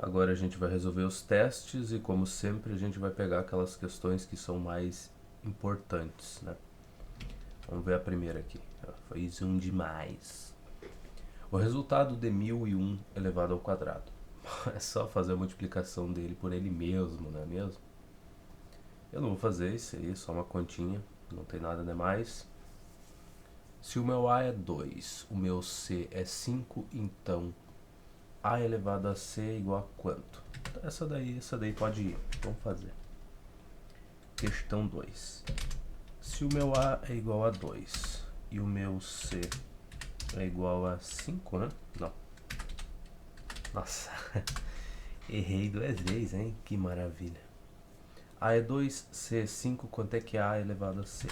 Agora a gente vai resolver os testes e, como sempre, a gente vai pegar aquelas questões que são mais importantes, né? Vamos ver a primeira aqui. Foi um demais. O resultado de 1001 elevado ao quadrado. É só fazer a multiplicação dele por ele mesmo, não é mesmo? Eu não vou fazer isso aí, só uma continha, não tem nada demais. Se o meu A é 2, o meu C é 5, então A elevado a C é igual a quanto? Essa daí pode ir, vamos fazer. Questão 2. Se o meu A é igual a 2 e o meu C é igual a 5, né? Não. Nossa, errei 2 vezes, hein? Que maravilha. A é 2, C é 5, quanto é que é A elevado a C?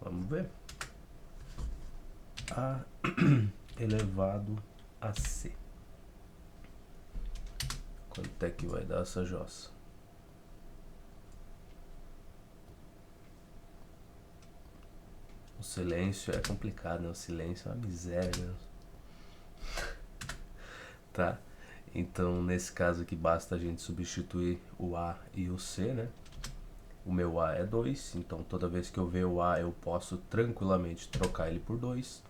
Vamos ver. A elevado a C. Quanto é que vai dar essa jossa? O silêncio é complicado, né? O silêncio é uma miséria mesmo. Tá? Então, nesse caso aqui, basta a gente substituir o A e o C, né? O meu A é 2, então toda vez que eu ver o A, eu posso tranquilamente trocar ele por 2.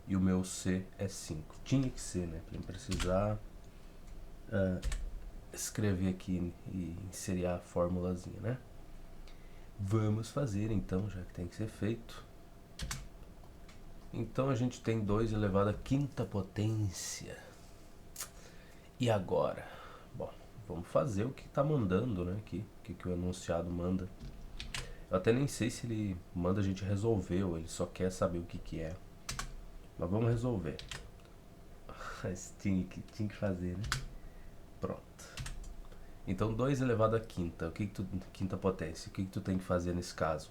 E o meu C é 5. Tinha que ser, né? Pra não precisar escrever aqui e inserir a formulazinha, né? Vamos fazer então, já que tem que ser feito. Então a gente tem 2 elevado à quinta potência. E agora? Bom, vamos fazer o que está mandando, né? Aqui, o que o enunciado manda. Eu até nem sei se ele manda a gente resolver ou ele só quer saber o que é. Mas vamos resolver. Mas tinha que fazer, né? Pronto. Então 2 elevado à quinta, quinta potência, o que tu tem que fazer nesse caso?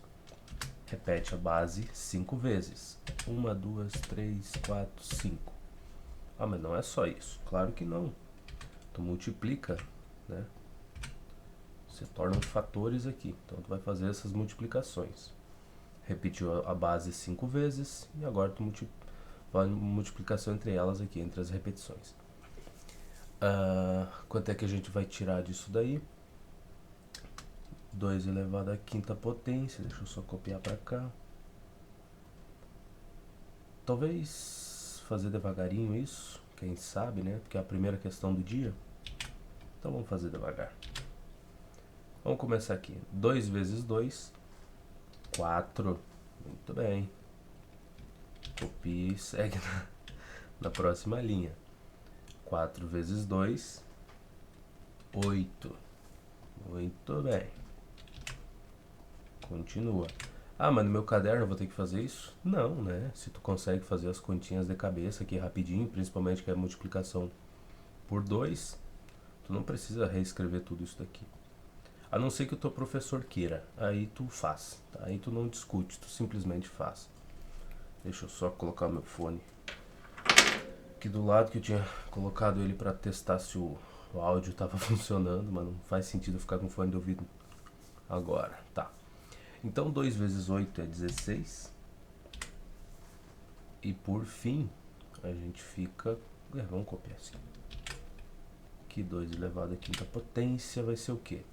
Repete a base 5 vezes. 1, 2, 3, 4, 5. Ah, mas não é só isso. Claro que não. Tu multiplica, né? Você torna fatores aqui. Então tu vai fazer essas multiplicações. Repetiu a base 5 vezes e agora tu faz multiplicação entre elas aqui, entre as repetições. Quanto é que a gente vai tirar disso daí? 2 elevado à quinta potência. Deixa eu só copiar para cá. Talvez fazer devagarinho isso, quem sabe, né? Porque é a primeira questão do dia. Então vamos fazer devagar. Vamos começar aqui. 2 vezes 2, 4. Muito bem. Copia e segue na próxima linha. 4 vezes 2, 8. Muito bem. Continua. Ah, mas no meu caderno eu vou ter que fazer isso? Não, né? Se tu consegue fazer as continhas de cabeça aqui rapidinho, principalmente que é multiplicação por 2, tu não precisa reescrever tudo isso daqui. A não ser que o teu professor queira, aí tu faz, tá? Aí tu não discute, tu simplesmente faz. Deixa eu só colocar o meu fone aqui do lado, que eu tinha colocado ele para testar se o áudio estava funcionando, mas não faz sentido ficar com fone de ouvido agora, tá? Então 2 vezes 8 é 16. E por fim, a gente fica... vamos copiar assim. Aqui 2 elevado à quinta potência vai ser o quê?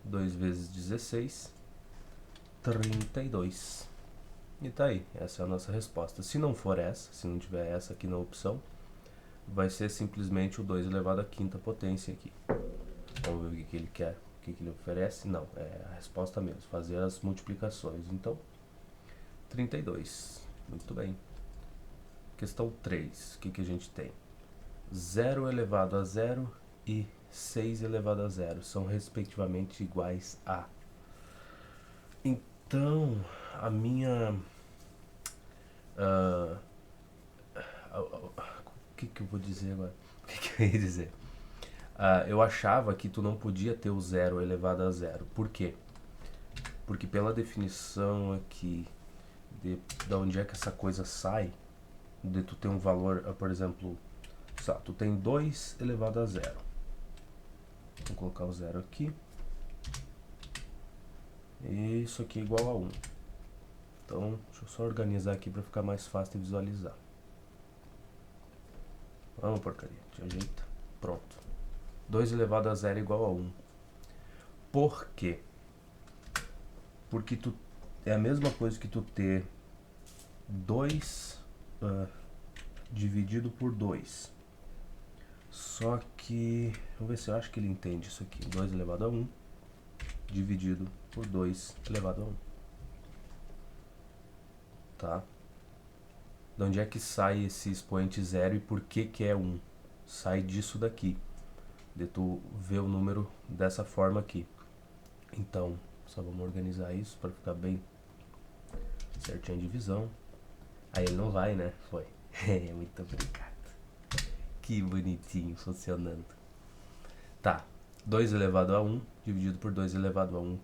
2 vezes 16, 32. E tá aí, essa é a nossa resposta. Se não for essa, se não tiver essa aqui na opção, vai ser simplesmente o 2 elevado à quinta potência aqui. Vamos ver o que ele quer, o que ele oferece. Não, é a resposta mesmo, fazer as multiplicações. Então, 32. Muito bem. Questão 3, o que a gente tem? 0 elevado a 0 e 6 elevado a 0 são respectivamente iguais a. Então, a minha... o que eu vou dizer agora? O que eu ia dizer? Eu achava que tu não podia ter o 0 elevado a 0. Por quê? Porque pela definição aqui de onde é que essa coisa sai, de tu ter um valor, por exemplo, tu tem 2 elevado a 0. Vou colocar o 0 aqui. E isso aqui é igual a 1. Então, deixa eu só organizar aqui para ficar mais fácil de visualizar. Vamos, porcaria, te ajeita. Pronto. 2 elevado a 0 é igual a 1. Por quê? Porque é a mesma coisa que tu ter 2 dividido por 2. Só que, vamos ver se eu acho que ele entende isso aqui. 2 elevado a 1 dividido por 2 elevado a 1. Tá? De onde é que sai esse expoente 0 e por que que é 1? Sai disso daqui. De tu ver o número dessa forma aqui. Então, só vamos organizar isso para ficar bem certinho a divisão. Aí ele não vai, né? Foi. Muito obrigado. Que bonitinho funcionando. Tá. 2 elevado a 1 dividido por 2 elevado a 1.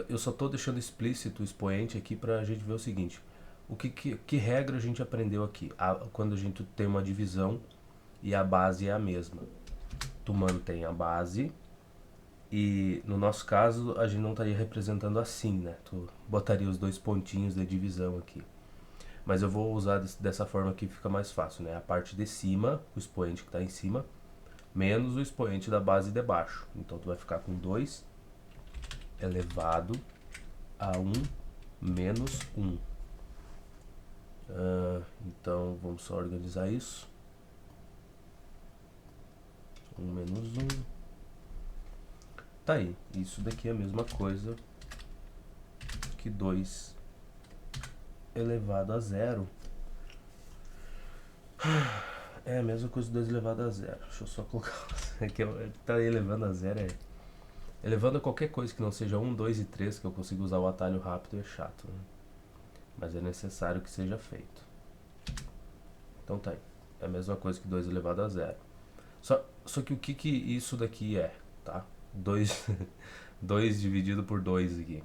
Eu só estou deixando explícito o expoente aqui para a gente ver o seguinte. Que regra a gente aprendeu aqui? Quando a gente tem uma divisão e a base é a mesma. Tu mantém a base e, no nosso caso, a gente não estaria representando assim, né? Tu botaria os 2 pontinhos de divisão aqui. Mas eu vou usar dessa forma que fica mais fácil, né? A parte de cima, o expoente que está em cima, menos o expoente da base de baixo. Então tu vai ficar com 2 elevado a 1 menos 1. Então vamos só organizar isso. 1 menos 1. Tá aí. Isso daqui é a mesma coisa que 2 elevado a 0. É a mesma coisa que 2 elevado a 0. Deixa eu só colocar. Aqui tá elevando a 0 elevando a qualquer coisa que não seja 1, 2 e 3, que eu consigo usar o atalho rápido, é chato, né? Mas é necessário que seja feito. Então tá aí. É a mesma coisa que 2 elevado a 0. Só que o que isso daqui é, tá? 2 dividido por 2 aqui.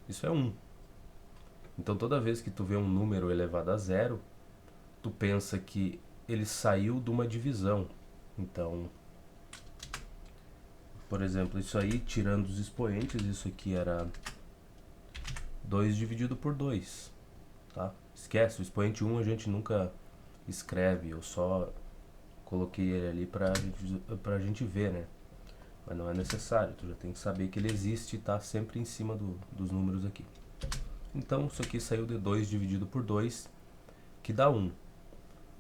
Isso é 1. Então toda vez que tu vê um número elevado a 0, tu pensa que ele saiu de uma divisão. Então, por exemplo, isso aí, tirando os expoentes, isso aqui era 2 dividido por 2. Tá? Esquece, o expoente 1 a gente nunca escreve, eu só coloquei ele ali pra gente ver, né? Mas não é necessário, tu já tem que saber que ele existe e tá sempre em cima dos números aqui. Então isso aqui saiu de 2 dividido por 2, que dá 1.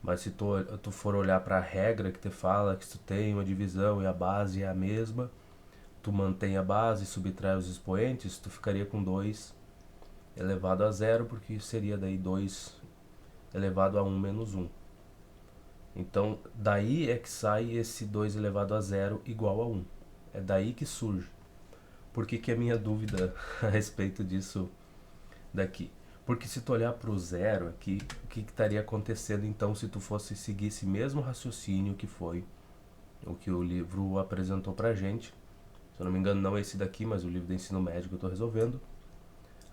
Mas se tu for olhar para a regra que te fala que tu tem uma divisão e a base é a mesma, tu mantém a base, subtrai os expoentes, tu ficaria com 2 elevado a 0, porque seria daí 2 elevado a 1 menos 1. Então, daí é que sai esse 2 elevado a 0 igual a 1. É daí que surge. Por que é a minha dúvida a respeito disso daqui? Porque se tu olhar para o 0 aqui, o que estaria acontecendo então se tu fosse seguir esse mesmo raciocínio que foi o que o livro apresentou pra gente? Se eu não me engano, não é esse daqui, mas o livro de ensino médio que eu estou resolvendo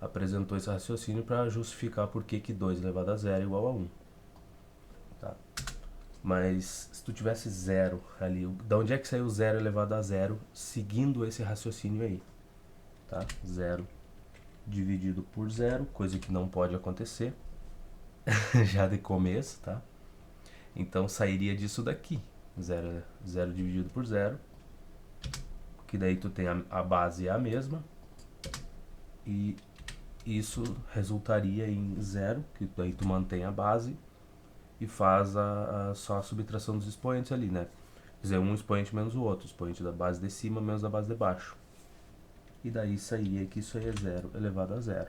apresentou esse raciocínio para justificar por que 2 elevado a 0 é igual a 1. Tá? Mas se tu tivesse 0 ali, da onde é que saiu 0 elevado a 0 seguindo esse raciocínio aí? Tá? 0 dividido por 0, coisa que não pode acontecer já de começo, tá? Então sairia disso daqui, 0 dividido por 0, que daí tu tem a base é a mesma, e isso resultaria em 0, que daí tu mantém a base e faz só a subtração dos expoentes ali, né? Quer dizer, um expoente menos o outro, expoente da base de cima menos da base de baixo. E daí sairia que isso aí é 0 elevado a 0.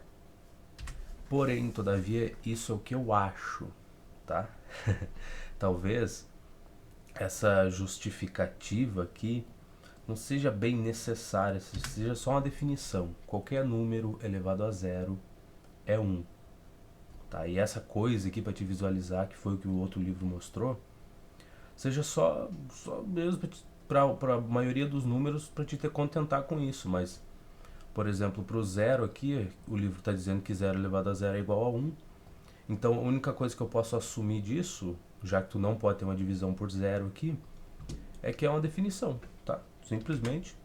Porém, todavia, isso é o que eu acho, tá? Talvez essa justificativa aqui não seja bem necessária, seja só uma definição. Qualquer número elevado a 0 é 1. Tá? E essa coisa aqui para te visualizar, que foi o que o outro livro mostrou, seja só mesmo para a maioria dos números para te contentar com isso. Mas, por exemplo, para o 0 aqui, o livro está dizendo que 0 elevado a 0 é igual a 1. Então a única coisa que eu posso assumir disso, já que tu não pode ter uma divisão por 0 aqui, é que é uma definição, tá? Simplesmente,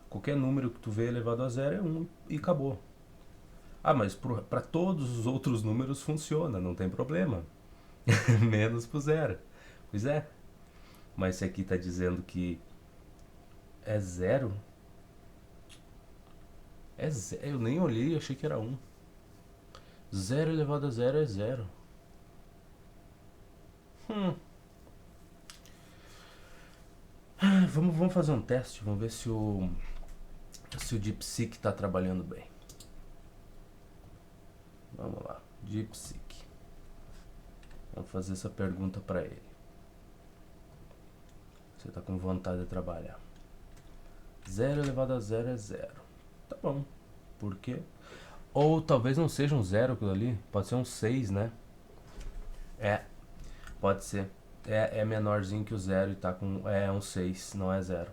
qualquer número que tu vê elevado a 0 é 1 e acabou. Ah, mas para todos os outros números funciona, não tem problema. Menos pro 0. Pois é. Mas se aqui está dizendo que É zero? Eu nem olhei, achei que era 1. 0 elevado a 0 é 0. Vamos fazer um teste, vamos ver se o DeepSeek está trabalhando bem. Vamos lá, DeepSeek. Vamos fazer essa pergunta para ele. Você está com vontade de trabalhar. 0 elevado a 0 é 0. Tá bom. Por quê? Ou talvez não seja um 0 aquilo ali. Pode ser um 6, né? Pode ser. É menorzinho que o 0 e tá com... É um 6, não é 0.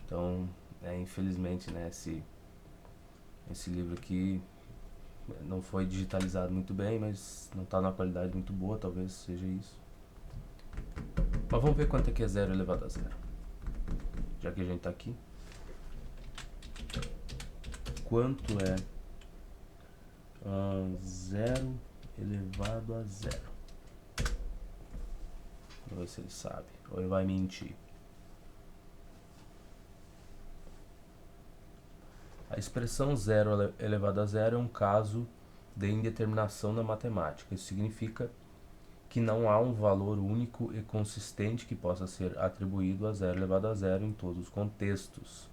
Então, infelizmente, né? Esse livro aqui não foi digitalizado muito bem, mas não tá numa qualidade muito boa, talvez seja isso. Mas vamos ver quanto é que é 0 elevado a 0. Já que a gente tá aqui. Quanto é 0 elevado a 0? Vamos ver se ele sabe. Ou ele vai mentir. A expressão 0 elevado a 0 é um caso de indeterminação na matemática. Isso significa que não há um valor único e consistente que possa ser atribuído a 0 elevado a 0 em todos os contextos.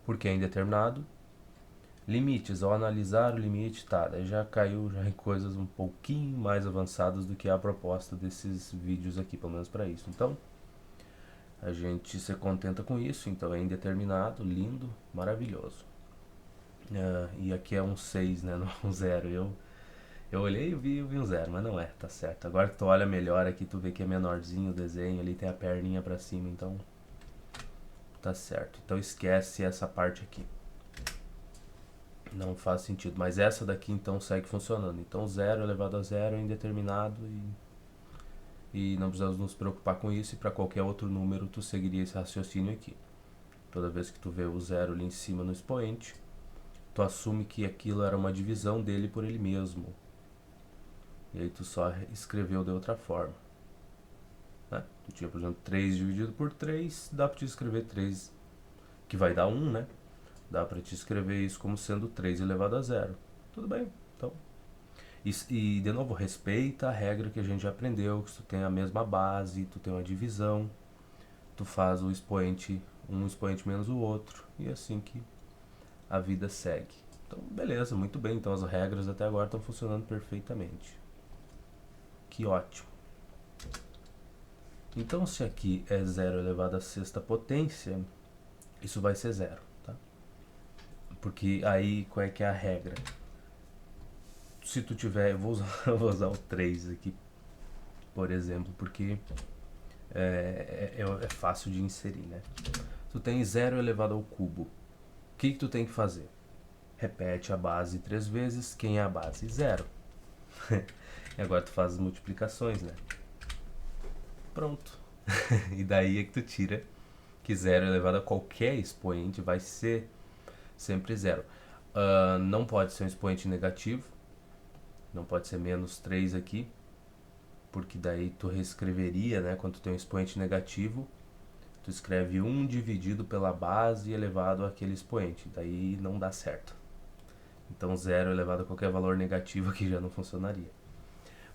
Porque é indeterminado. Limites. Ao analisar o limite, daí já caiu em coisas um pouquinho mais avançadas do que a proposta desses vídeos aqui, pelo menos para isso. Então, a gente se contenta com isso. Então, é indeterminado, lindo, maravilhoso. E aqui é um 6, né? Não é um 0. Eu olhei e vi um 0, mas não é, tá certo. Agora que tu olha melhor aqui, tu vê que é menorzinho o desenho, ali tem a perninha pra cima, então tá certo. Então esquece essa parte aqui. Não faz sentido, mas essa daqui então segue funcionando. Então 0 elevado a 0 é indeterminado e não precisamos nos preocupar com isso. E para qualquer outro número tu seguiria esse raciocínio aqui. Toda vez que tu vê o 0 ali em cima no expoente, tu assume que aquilo era uma divisão dele por ele mesmo. E aí tu só escreveu de outra forma. Né? Tu tinha, por exemplo, 3 dividido por 3, dá para te escrever 3, que vai dar 1, né? Dá para te escrever isso como sendo 3 elevado a 0. Tudo bem, então. E de novo, respeita a regra que a gente já aprendeu, que tu tem a mesma base, tu tem uma divisão, tu faz o expoente, um expoente menos o outro, e é assim que a vida segue. Então, beleza, muito bem. Então as regras até agora estão funcionando perfeitamente. Que ótimo. Então, se aqui é 0 elevado à sexta potência, isso vai ser 0, tá? Porque aí, qual é que é a regra? Se tu tiver, eu vou usar o 3 aqui, por exemplo, porque é fácil de inserir, né? Tu tem 0 elevado ao cubo. O que tu tem que fazer? Repete a base 3 vezes. Quem é a base? 0. E agora tu faz as multiplicações, né? Pronto. E daí é que tu tira que 0 elevado a qualquer expoente vai ser sempre 0. Não pode ser um expoente negativo. Não pode ser menos 3 aqui. Porque daí tu reescreveria, né? Quando tu tem um expoente negativo, tu escreve 1 dividido pela base elevado àquele expoente. Daí não dá certo. Então 0 elevado a qualquer valor negativo aqui já não funcionaria.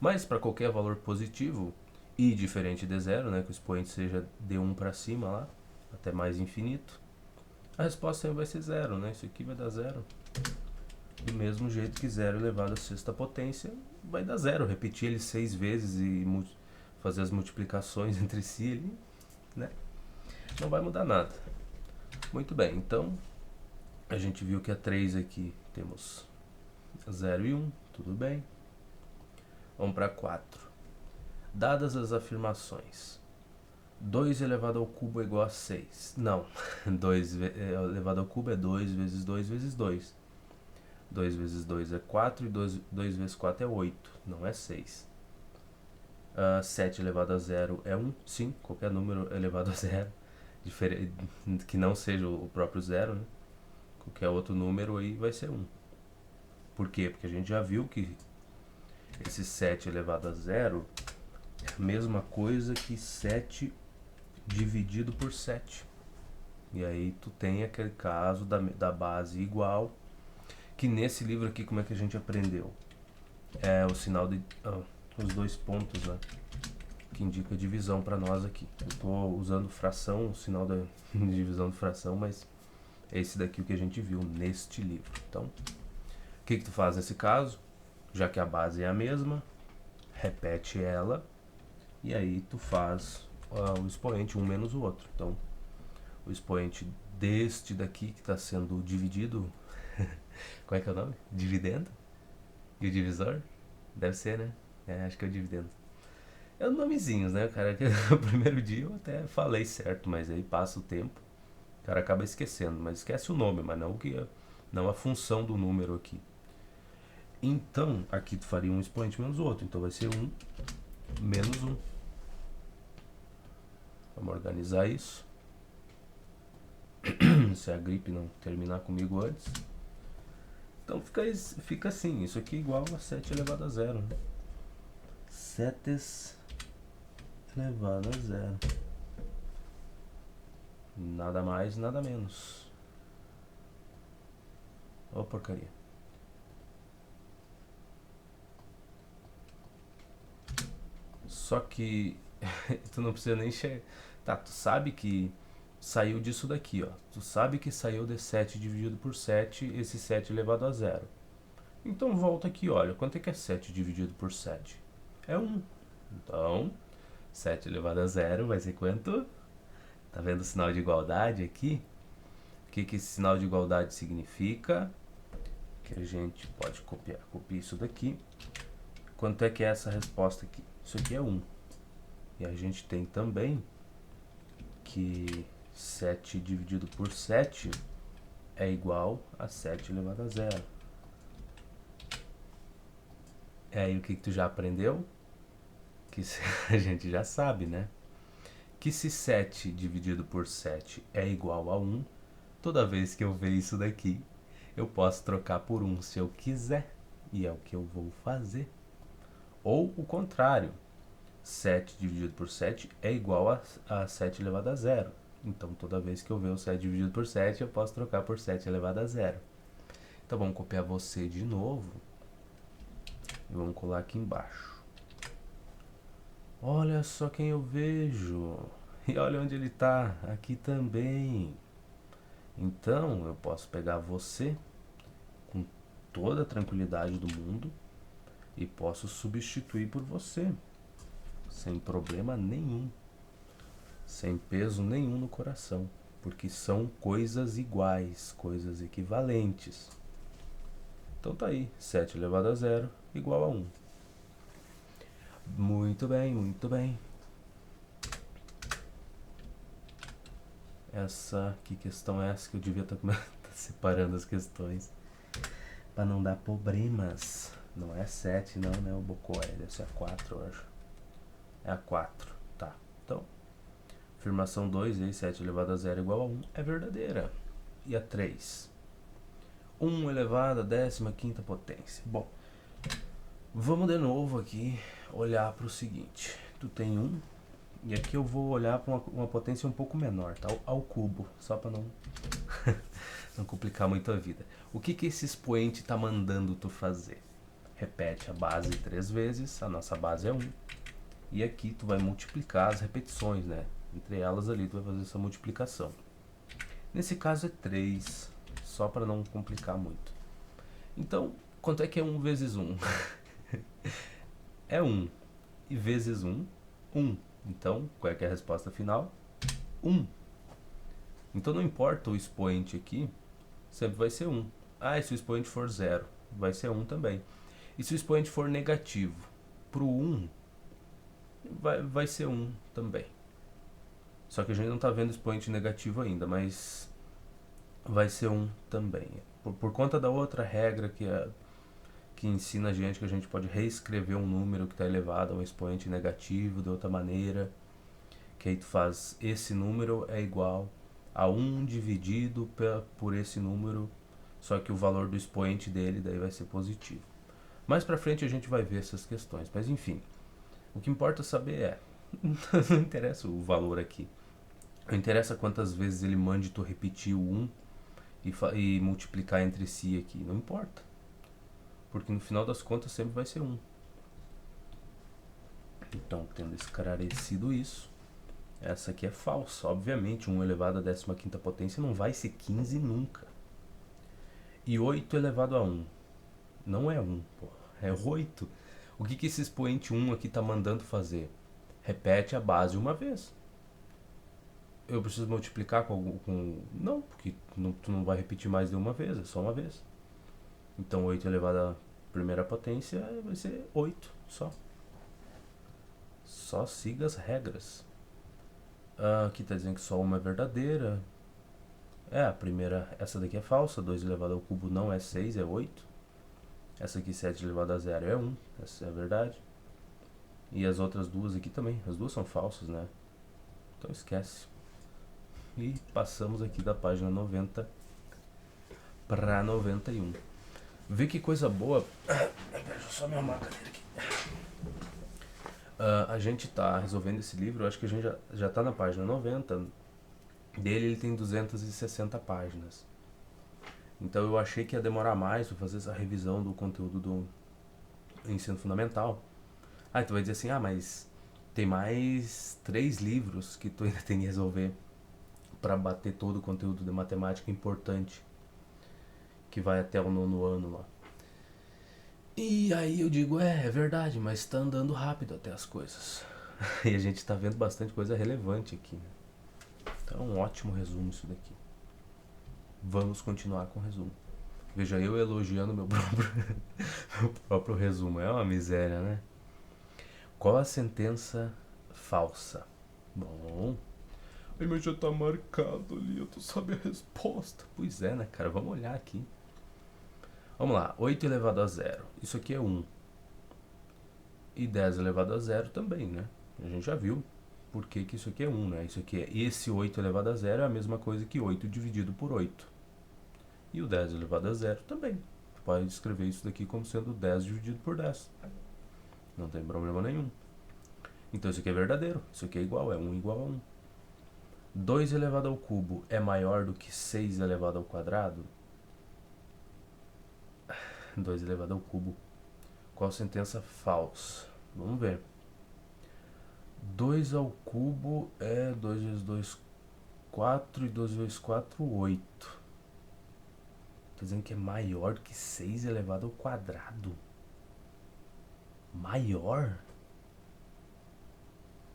Mas para qualquer valor positivo, e diferente de 0, né, que o expoente seja de 1 para cima lá, até mais infinito, a resposta sempre vai ser 0, né? Isso aqui vai dar 0. Do mesmo jeito que 0 elevado à sexta potência vai dar 0. Repetir ele 6 vezes e fazer as multiplicações entre si, ele, né? Não vai mudar nada. Muito bem, então a gente viu que a 3 aqui temos 0 e 1, tudo bem. Vamos para 4. Dadas as afirmações, 2 elevado ao cubo é igual a 6. Não, 2 elevado ao cubo é 2 vezes 2 vezes 2. 2 vezes 2 é 4 e 2 vezes 4 é 8, não é 6. 7 elevado a 0 é 1, sim, qualquer número elevado a 0, que não seja o próprio 0, né? Qualquer outro número aí vai ser 1. Por quê? Porque a gente já viu que esse 7 elevado a 0 é a mesma coisa que 7 dividido por 7. E aí tu tem aquele caso da base igual, que nesse livro aqui, como é que a gente aprendeu? É o sinal de... os dois pontos, né? Que indica divisão para nós aqui. Eu tô usando fração, o sinal da divisão de fração, mas é esse daqui o que a gente viu neste livro. Então, o que tu faz nesse caso? Já que a base é a mesma, repete ela, e aí tu faz o expoente um menos o outro. Então, o expoente deste daqui que está sendo dividido, qual é que é o nome? Dividendo? E o divisor? Deve ser, né? Acho que é o dividendo. É os nomezinhos, né, cara? O primeiro dia eu até falei certo, mas aí passa o tempo, o cara acaba esquecendo. Mas esquece o nome, mas não a função do número aqui. Então, aqui tu faria um expoente menos o outro. Então vai ser 1 menos 1. Vamos organizar isso. Se a gripe não terminar comigo antes. Então fica assim. Isso aqui é igual a 7 elevado a 0. Né? 7 elevado a 0. Nada mais, nada menos. Ô porcaria. Só que tu não precisa nem chegar. Tá, tu sabe que saiu disso daqui, ó. Tu sabe que saiu de 7 dividido por 7, esse 7 elevado a 0. Então volta aqui, olha. Quanto é que é 7 dividido por 7? É 1. Então, 7 elevado a 0 vai ser quanto? Tá vendo o sinal de igualdade aqui? O que esse sinal de igualdade significa? Que a gente pode copiar. Copia isso daqui. Quanto é que é essa resposta aqui? Isso aqui é 1. E a gente tem também que 7 dividido por 7 é igual a 7 elevado a 0. E aí o que tu já aprendeu? Que a gente já sabe, né? Que se 7 dividido por 7 é igual a 1, toda vez que eu ver isso daqui, eu posso trocar por 1 se eu quiser. E é o que eu vou fazer. Ou o contrário. 7 dividido por 7 é igual a 7 elevado a 0. Então, toda vez que eu ver o 7 dividido por 7, eu posso trocar por 7 elevado a 0. Então, vamos copiar você de novo. E vamos colar aqui embaixo. Olha só quem eu vejo. E olha onde ele está. Aqui também. Então, eu posso pegar você com toda a tranquilidade do mundo e posso substituir por você. Sem problema nenhum. Sem peso nenhum no coração. Porque são coisas iguais, coisas equivalentes. Então tá aí, 7 elevado a 0 igual a 1. Muito bem, muito bem. Que questão é essa que eu devia estar separando as questões para não dar problemas. Não é 7 não, né? O Bocó deve ser a 4, eu acho. É a 4, tá. Então, afirmação 2, aí 7 elevado a 0 igual a 1 é verdadeira. E a 3? 1 elevado a 15ª potência. Bom, vamos de novo aqui olhar para o seguinte. Tu tem 1, e aqui eu vou olhar para uma potência um pouco menor, tá? Ao cubo, só para não, não complicar muito a vida. O que esse expoente está mandando tu fazer? Repete a base 3 vezes, a nossa base é 1. E aqui tu vai multiplicar as repetições, né? Entre elas ali tu vai fazer essa multiplicação. Nesse caso é 3, só para não complicar muito. Então, quanto é que é 1 vezes 1? É 1. E vezes 1, 1. Então, qual é que é a resposta final? 1. Então não importa o expoente aqui, sempre vai ser 1. Ah, e se o expoente for 0, vai ser 1 também. E se o expoente for negativo, para o 1, vai ser 1 também. Só que a gente não está vendo expoente negativo ainda, mas vai ser 1 também. Por conta da outra regra que ensina a gente que a gente pode reescrever um número que está elevado a um expoente negativo de outra maneira, que aí tu faz esse número é igual a 1 dividido por esse número, só que o valor do expoente dele daí vai ser positivo. Mais pra frente a gente vai ver essas questões, mas enfim, o que importa saber não interessa o valor aqui. Não interessa quantas vezes ele mande tu repetir o 1 e multiplicar entre si aqui. Não importa. Porque no final das contas sempre vai ser 1. Então, tendo esclarecido isso, essa aqui é falsa. Obviamente, 1 elevado à 15ª potência não vai ser 15 nunca. E 8 elevado a 1. Não é 1, pô. É 8. O que esse expoente 1 aqui está mandando fazer? Repete a base uma vez. Eu preciso multiplicar com... Não, porque tu não vai repetir mais de uma vez, é só uma vez. Então 8 elevado à primeira potência vai ser 8 só. Só siga as regras. Aqui está dizendo que só uma é verdadeira. A primeira, essa daqui é falsa. 2 elevado ao cubo não é 6, é 8. Essa aqui 7 elevado a 0 é 1, essa é a verdade. E as outras duas aqui também, as duas são falsas, né? Então esquece. E passamos aqui da página 90 para 91. Vê que coisa boa. Deixa eu só me arrumar a cadeira aqui. A gente tá resolvendo esse livro, acho que a gente já tá na página 90. Dele ele tem 260 páginas. Então eu achei que ia demorar mais para fazer essa revisão do conteúdo do ensino fundamental. Aí tu vai dizer assim, mas tem mais 3 livros que tu ainda tem que resolver para bater todo o conteúdo de matemática importante que vai até o 9º ano lá. E aí eu digo, é verdade, mas tá andando rápido até as coisas. E a gente tá vendo bastante coisa relevante aqui, né? Então, um ótimo resumo isso daqui. Vamos continuar com o resumo. Veja, eu elogiando meu próprio resumo. É uma miséria, né? Qual a sentença falsa? Bom, mas já tá marcado ali, tu sabe a resposta. Pois é, né, cara? Vamos olhar aqui. Vamos lá, 8 elevado a 0. Isso aqui é 1. E 10 elevado a 0 também, né? A gente já viu por que isso aqui é 1, né? Isso aqui esse 8 elevado a 0 é a mesma coisa que 8 dividido por 8. E o 10 elevado a 0 também. Tu pode escrever isso daqui como sendo 10 dividido por 10. Não tem problema nenhum. Então isso aqui é verdadeiro. Isso aqui é igual, é 1 igual a 1. 2 elevado ao cubo é maior do que 6 elevado ao quadrado? 2 elevado ao cubo. Qual sentença falsa? Vamos ver. 2 ao cubo é 2 vezes 2, 4, e 2 vezes 4, 8. Tá dizendo que é maior do que 6 elevado ao quadrado. Maior?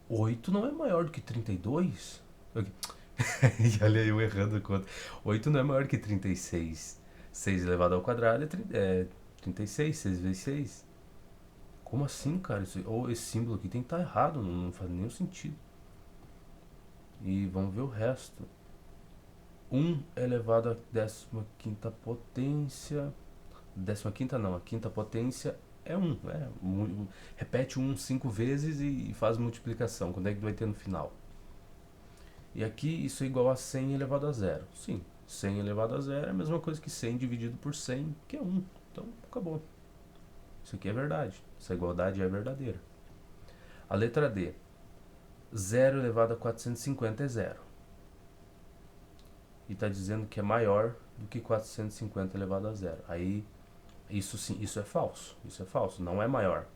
8 não é maior do que 32? E olha eu errando a conta. 8 não é maior que 36. 6 elevado ao quadrado é 36, 6 vezes 6. Como assim, cara? Ou esse símbolo aqui tem que estar errado, não faz nenhum sentido. E vamos ver o resto. 1 elevado à 15ª potência. 15ª não, a quinta potência é 1. Repete 1 5 vezes e faz multiplicação. Quando é que vai ter no final? E aqui isso é igual a 100 elevado a 0. Sim, 100 elevado a 0 é a mesma coisa que 100 dividido por 100, que é 1. Então, acabou. Isso aqui é verdade. Essa igualdade é verdadeira. A letra D. 0 elevado a 450 é 0. E está dizendo que é maior do que 450 elevado a 0. Aí, isso sim, isso é falso. Isso é falso, não é maior.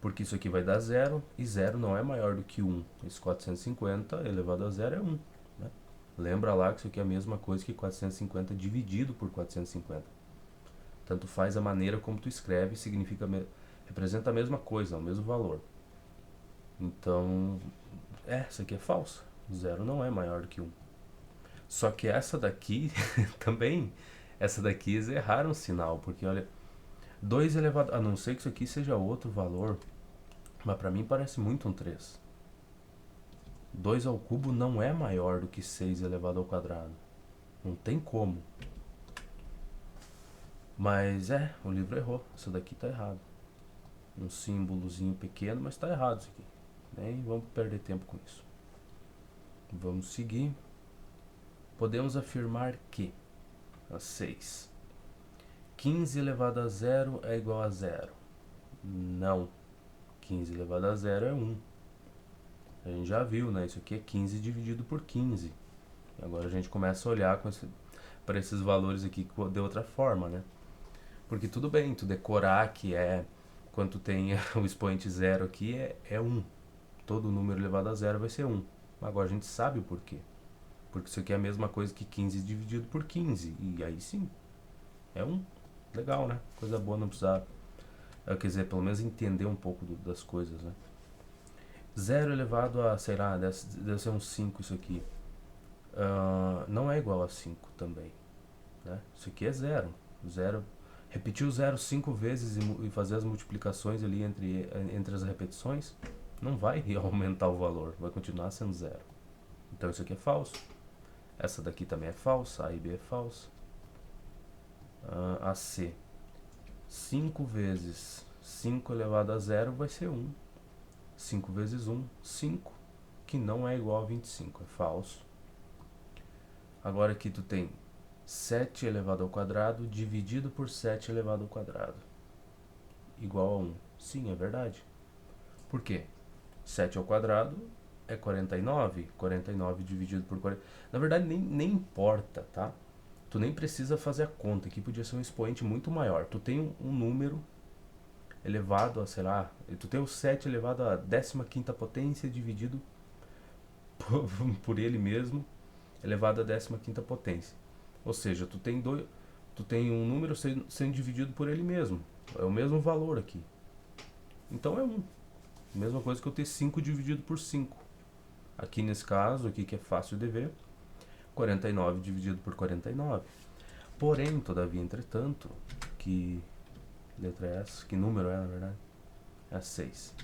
Porque isso aqui vai dar 0, e 0 não é maior do que 1. Esse 450 elevado a 0 é 1. Né? Lembra lá que isso aqui é a mesma coisa que 450 dividido por 450. Tanto faz a maneira como tu escreve, representa a mesma coisa, o mesmo valor. Então, isso aqui é falso. 0 não é maior do que 1. Só que essa daqui também, essa daqui eles erraram o sinal, porque olha, 2 elevado, a não ser que isso aqui seja outro valor, mas pra mim parece muito um 3. 2 ao cubo não é maior do que 6 elevado ao quadrado. Não tem como. Mas o livro errou. Isso daqui tá errado. Um símbolozinho pequeno, mas tá errado isso aqui. Nem vamos perder tempo com isso. Vamos seguir. Podemos afirmar que 6. 15 elevado a 0 é igual a 0. Não. 15 elevado a 0 é 1. A gente já viu, né? Isso aqui é 15 dividido por 15. Agora a gente começa a olhar para esses valores aqui de outra forma, né? Porque tudo bem, tu decorar que quando tu tem o expoente zero aqui é 1. Todo número elevado a zero vai ser 1. Agora a gente sabe o porquê. Porque isso aqui é a mesma coisa que 15 dividido por 15. E aí sim, é 1. Legal, né? Coisa boa não precisar... Quer dizer, pelo menos entender um pouco das coisas, né? 0 elevado a, sei lá, deve ser um 5 isso aqui. Não é igual a 5 também, né? Isso aqui é 0. Repetir o 0 5 vezes e fazer as multiplicações ali entre as repetições, não vai aumentar o valor, vai continuar sendo 0. Então isso aqui é falso. Essa daqui também é falsa, A e B é falsa. A C. 5 vezes 5 elevado a 0 vai ser 1. 5 vezes 1, 5, que não é igual a 25, é falso. Agora aqui tu tem 7 elevado ao quadrado dividido por 7 elevado ao quadrado, igual a 1. Sim, é verdade. Por quê? 7 ao quadrado é 49, 49 dividido por 40. Na verdade, nem importa, tá? Tu nem precisa fazer a conta, aqui podia ser um expoente muito maior. Tu tem um número elevado a, sei lá, tu tem o 7 elevado a 15ª potência dividido por ele mesmo, elevado a 15ª potência. Ou seja, tu tem um número sendo dividido por ele mesmo. É o mesmo valor aqui. Então é 1. Mesma coisa que eu ter 5 dividido por 5. Aqui nesse caso, aqui que é fácil de ver, 49 dividido por 49. Porém, todavia, entretanto, que letra é essa? Que número é, na verdade? É 6.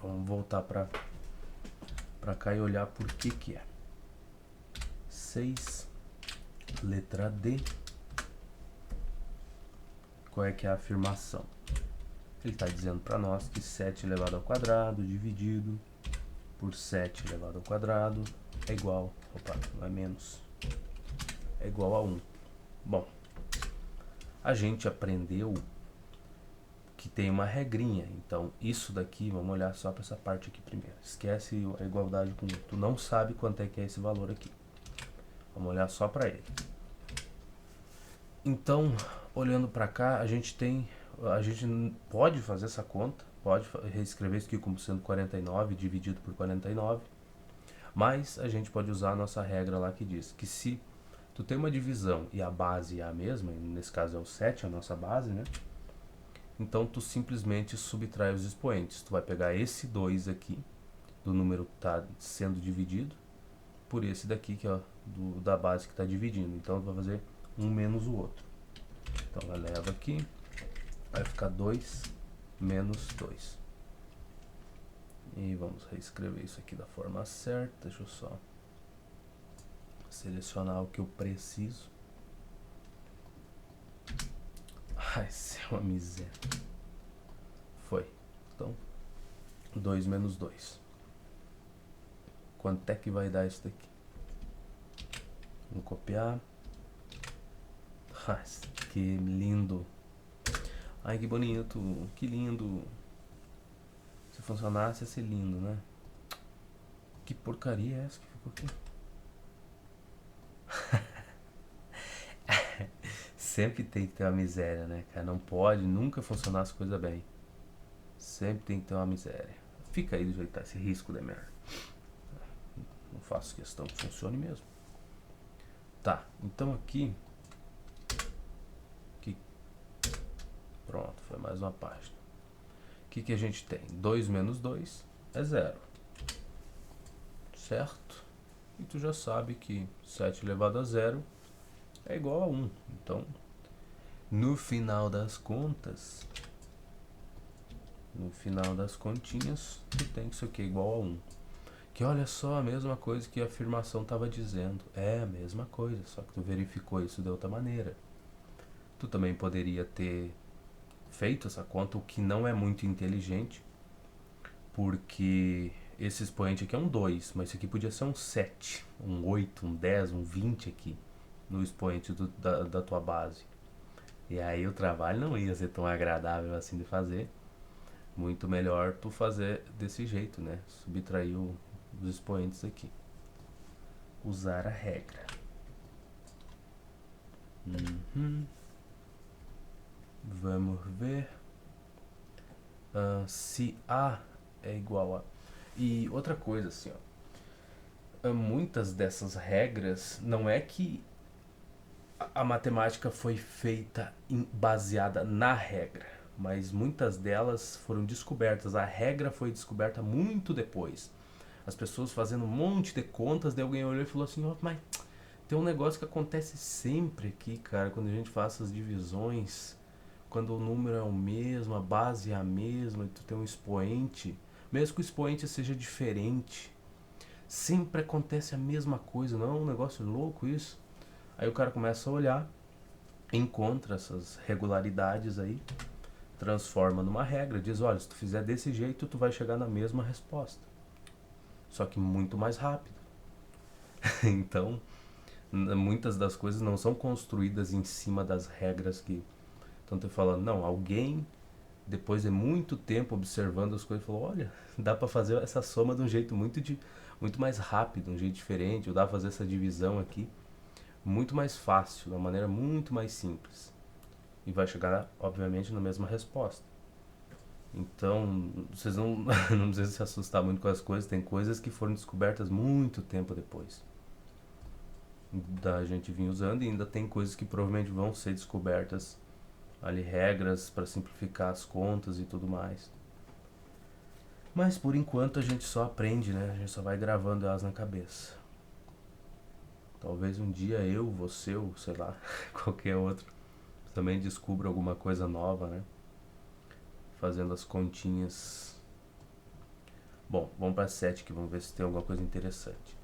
Vamos voltar para cá e olhar por que é. 6, letra D. Qual é que é a afirmação? Ele está dizendo para nós que 7 elevado ao quadrado dividido por 7 elevado ao quadrado é igual, não é menos, é igual a 1. Bom, a gente aprendeu que tem uma regrinha, então isso daqui, vamos olhar só para essa parte aqui primeiro. Esquece a igualdade com 1, tu não sabe quanto é que é esse valor aqui. Vamos olhar só para ele. Então, olhando para cá, a gente pode fazer essa conta, pode reescrever isso aqui como sendo 49 dividido por 49, mas a gente pode usar a nossa regra lá que diz que se tu tem uma divisão e a base é a mesma, nesse caso é o 7, a nossa base, né? Então tu simplesmente subtrai os expoentes. Tu vai pegar esse 2 aqui, do número que está sendo dividido, por esse daqui, que é da base que está dividindo. Então tu vai fazer um menos o outro. Então eleva aqui, vai ficar 2 menos 2. E vamos reescrever isso aqui da forma certa. Deixa eu só selecionar o que eu preciso. Ai, isso é uma miséria. Foi. Então, 2 menos 2. Quanto é que vai dar isso daqui? Vamos copiar. Ai, que lindo. Ai, que bonito. Que lindo. Se funcionasse ia ser lindo, né? Que porcaria é essa que ficou aqui? Sempre tem que ter uma miséria, né, cara? Não pode nunca funcionar as coisas bem. Sempre tem que ter uma miséria. Fica aí do jeito que tá esse risco da merda. Não faço questão que funcione mesmo. Tá, então aqui... Pronto, foi mais uma página. O que a gente tem? 2 menos 2 é 0. Certo? E tu já sabe que 7 elevado a 0 é igual a 1. Então, no final das contas, no final das continhas, tu tem que isso aqui é igual a 1. Que olha só, a mesma coisa que a afirmação estava dizendo. É a mesma coisa, só que tu verificou isso de outra maneira. Tu também poderia ter feito essa conta, o que não é muito inteligente, porque esse expoente aqui é um 2, mas isso aqui podia ser um 7, um 8, um 10, um 20 aqui, no expoente da tua base. E aí o trabalho não ia ser tão agradável assim de fazer. Muito melhor tu fazer desse jeito, né? Subtrair os expoentes aqui. Usar a regra. Vamos ver. Se A é igual a... E outra coisa, assim, ó. Muitas dessas regras, não é que a matemática foi feita baseada na regra, mas muitas delas foram descobertas. A regra foi descoberta muito depois. As pessoas fazendo um monte de contas, daí alguém olhou e falou assim, mas tem um negócio que acontece sempre aqui, cara, quando a gente faz essas divisões, quando o número é o mesmo, a base é a mesma, e tu tem um expoente, mesmo que o expoente seja diferente, sempre acontece a mesma coisa, não é um negócio louco isso? Aí o cara começa a olhar, encontra essas regularidades aí, transforma numa regra, diz, olha, se tu fizer desse jeito, tu vai chegar na mesma resposta. Só que muito mais rápido. Então, muitas das coisas não são construídas em cima das regras que estão te falando. Não, alguém, depois de muito tempo observando as coisas, falou, olha, dá para fazer essa soma de um jeito muito mais rápido, um jeito diferente, ou dá para fazer essa divisão aqui muito mais fácil, de uma maneira muito mais simples. E vai chegar, obviamente, na mesma resposta. Então, vocês não, não precisam se assustar muito com as coisas. Tem coisas que foram descobertas muito tempo depois da gente vir usando, e ainda tem coisas que provavelmente vão ser descobertas ali, regras para simplificar as contas e tudo mais. Mas por enquanto a gente só aprende, né? A gente só vai gravando elas na cabeça. Talvez um dia eu, você ou sei lá, qualquer outro também descubra alguma coisa nova, né? Fazendo as continhas. Bom, vamos para 7 aqui, vamos ver se tem alguma coisa interessante.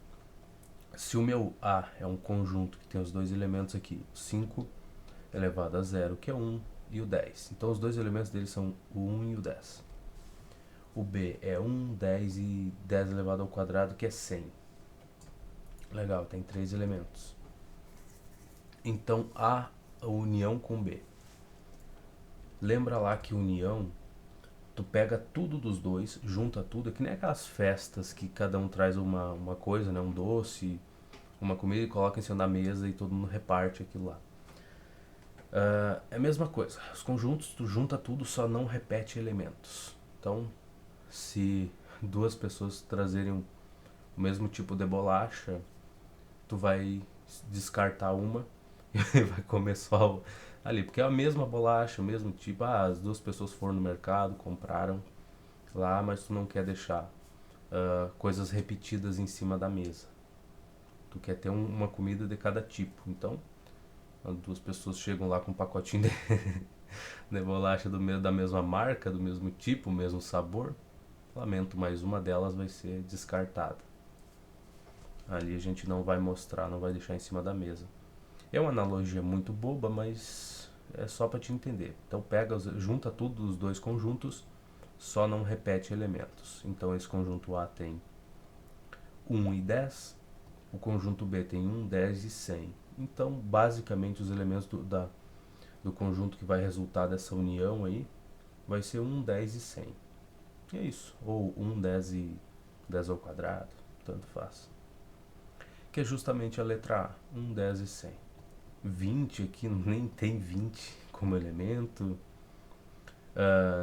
Se o meu A é um conjunto que tem os dois elementos aqui, 5 elevado a 0, que é 1, e o 10. Então os dois elementos dele são o 1 e o 10. O B é 1, 10 e 10 elevado ao quadrado, que é 100. Legal, tem 3 elementos. Então A união com B. Lembra lá que união, tu pega tudo dos dois, junta tudo, é que nem aquelas festas que cada um traz uma coisa, né? Um doce, uma comida, e coloca em cima da mesa e todo mundo reparte aquilo lá. É a mesma coisa, os conjuntos tu junta tudo, só não repete elementos. Então, se duas pessoas trazerem o mesmo tipo de bolacha, tu vai descartar uma e vai comer só ali, porque é a mesma bolacha, o mesmo tipo. As duas pessoas foram no mercado, compraram lá, mas tu não quer deixar coisas repetidas em cima da mesa. Tu quer ter uma comida de cada tipo. Então, quando duas pessoas chegam lá com um pacotinho de bolacha da mesma marca, do mesmo tipo, mesmo sabor, lamento, mas uma delas vai ser descartada. Ali a gente não vai mostrar, não vai deixar em cima da mesa. É uma analogia muito boba, mas é só para te entender. Então junta tudo dos dois conjuntos, só não repete elementos. Então esse conjunto A tem 1 e 10, o conjunto B tem 1, 10 e 100. Então basicamente os elementos do conjunto que vai resultar dessa união aí vai ser 1, 10 e 100. E é isso. Ou 1, 10 e 10 ao quadrado, tanto faz. Que é justamente a letra A, 1, 10 e 100. 20 aqui nem tem 20 como elemento.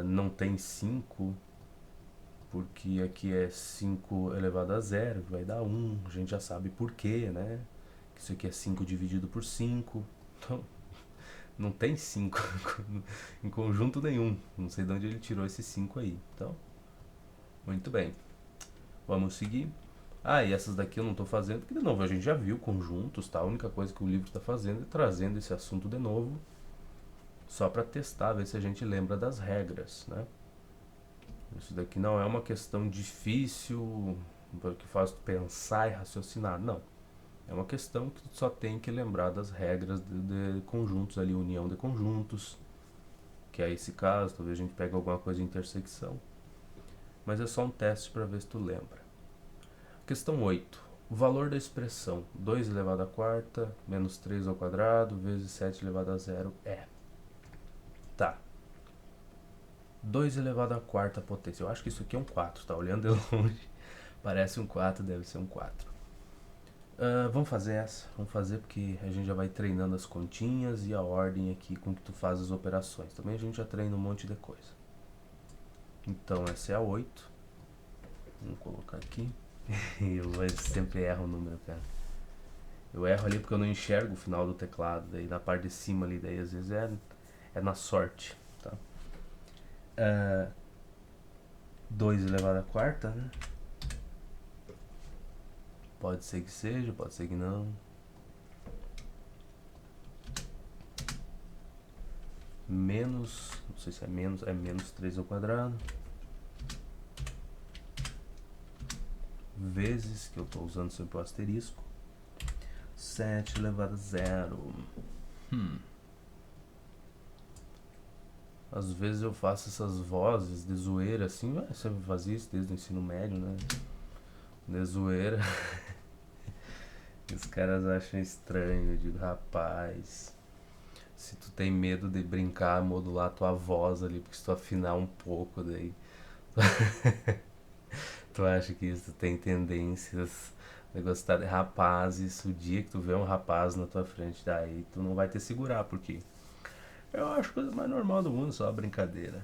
Não tem 5, porque aqui é 5 elevado a 0, vai dar 1. A gente já sabe por quê, né? Que isso aqui é 5 dividido por 5. Então, não tem 5 em conjunto nenhum. Não sei de onde ele tirou esse 5 aí. Então, muito bem. Vamos seguir. E essas daqui eu não estou fazendo, porque de novo a gente já viu conjuntos, tá? A única coisa que o livro está fazendo é trazendo esse assunto de novo, só para testar, ver se a gente lembra das regras, né? Isso daqui não é uma questão difícil, que faz tu pensar e raciocinar, não. É uma questão que tu só tem que lembrar das regras de conjuntos ali, união de conjuntos, que é esse caso, talvez a gente pegue alguma coisa de intersecção. Mas é só um teste para ver se tu lembra. Questão 8. O valor da expressão 2 elevado à quarta menos 3 ao quadrado vezes 7 elevado a 0 é... Tá. 2 elevado à quarta potência. Eu acho que isso aqui é um 4, tá? Olhando de longe, Parece um 4, deve ser um 4. Vamos fazer essa. Vamos fazer porque a gente já vai treinando as continhas e a ordem aqui com que tu faz as operações. Também a gente já treina um monte de coisa. Então essa é a 8. Vamos colocar aqui. Eu sempre erro o número, cara. Eu erro ali porque eu não enxergo o final do teclado. Daí na parte de cima ali, daí às vezes é na sorte, tá? 2 elevado à quarta, né? Pode ser que seja, pode ser que não. Menos, não sei se é menos 3 ao quadrado. Vezes, que eu estou usando sempre o asterisco. 7 elevado a 0. Às vezes eu faço essas vozes de zoeira assim, eu sempre fazia isso desde o ensino médio, né? De zoeira. Os caras acham estranho, eu digo, rapaz, se tu tem medo de brincar, modular tua voz ali, porque se tu afinar um pouco, daí tu acha que isso tem tendências de gostar de rapazes, o dia que tu vê um rapaz na tua frente, daí tu não vai te segurar, porque eu acho a coisa mais normal do mundo, só a brincadeira.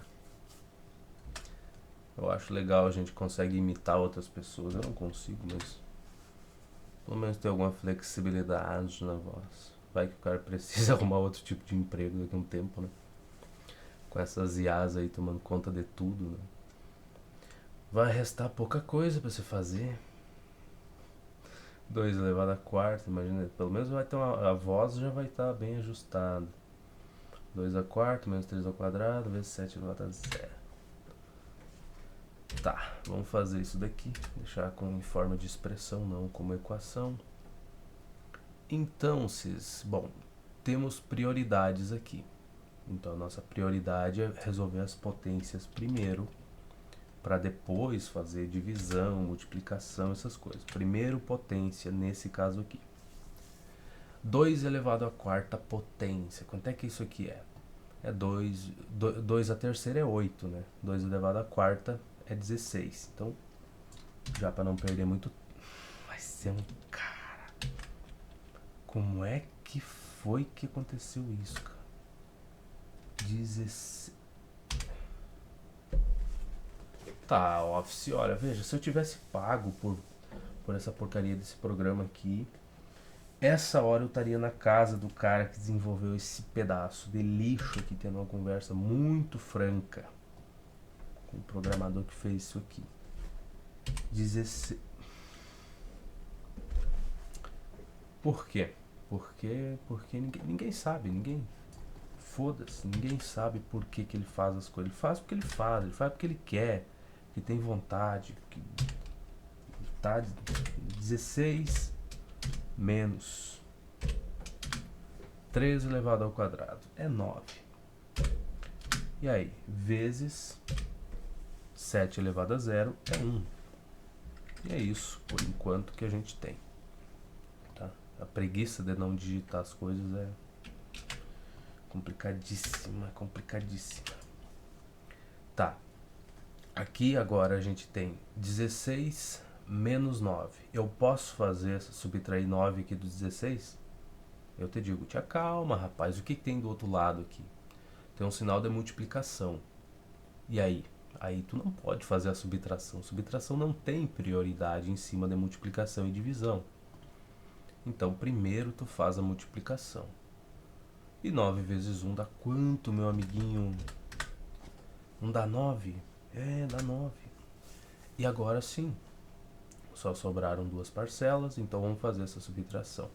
Eu acho legal, a gente consegue imitar outras pessoas, eu não consigo, mas pelo menos ter alguma flexibilidade na voz. Vai que o cara precisa arrumar outro tipo de emprego daqui a um tempo, né? Com essas IAs aí tomando conta de tudo, né? Vai restar pouca coisa pra você fazer. 2 elevado a quarta, imagina, pelo menos vai ter a voz já vai estar bem ajustada. 2 a quarta, menos 3 ao quadrado, vezes 7 elevado a 0. Tá, vamos fazer isso daqui, deixar em forma de expressão, não como equação. Então, bom, temos prioridades aqui. Então, a nossa prioridade é resolver as potências primeiro, para depois fazer divisão, multiplicação, essas coisas. Primeiro potência, nesse caso aqui. 2 elevado à quarta potência. Quanto é que isso aqui é? É 2, 2 a terceira é 8, né? 2 elevado à quarta é 16. Então, já para não perder muito, vai ser um cara. Como é que foi que aconteceu isso, cara? 16. Tá, Office, olha, veja, se eu tivesse pago por essa porcaria desse programa aqui, essa hora eu estaria na casa do cara que desenvolveu esse pedaço de lixo aqui, tendo uma conversa muito franca com o programador que fez isso aqui. 16. Por quê? Porque ninguém sabe, foda-se, ninguém sabe por que ele faz as coisas. Ele faz porque ele faz porque ele quer, que tem vontade, que tá 16 menos 3 elevado ao quadrado é 9. E aí, vezes 7 elevado a 0 é 1. E é isso, por enquanto, que a gente tem. Tá? A preguiça de não digitar as coisas é complicadíssima, complicadíssima. Tá. Aqui agora a gente tem 16 menos 9. Eu posso subtrair 9 aqui do 16? Eu te digo, te acalma, rapaz, o que tem do outro lado aqui? Tem um sinal de multiplicação. E aí? Aí tu não pode fazer a subtração. Subtração não tem prioridade em cima de multiplicação e divisão. Então, primeiro tu faz a multiplicação. E 9 vezes 1 dá quanto, meu amiguinho? Não dá 9? É, dá 9. E agora sim, só sobraram duas parcelas, então vamos fazer essa subtração.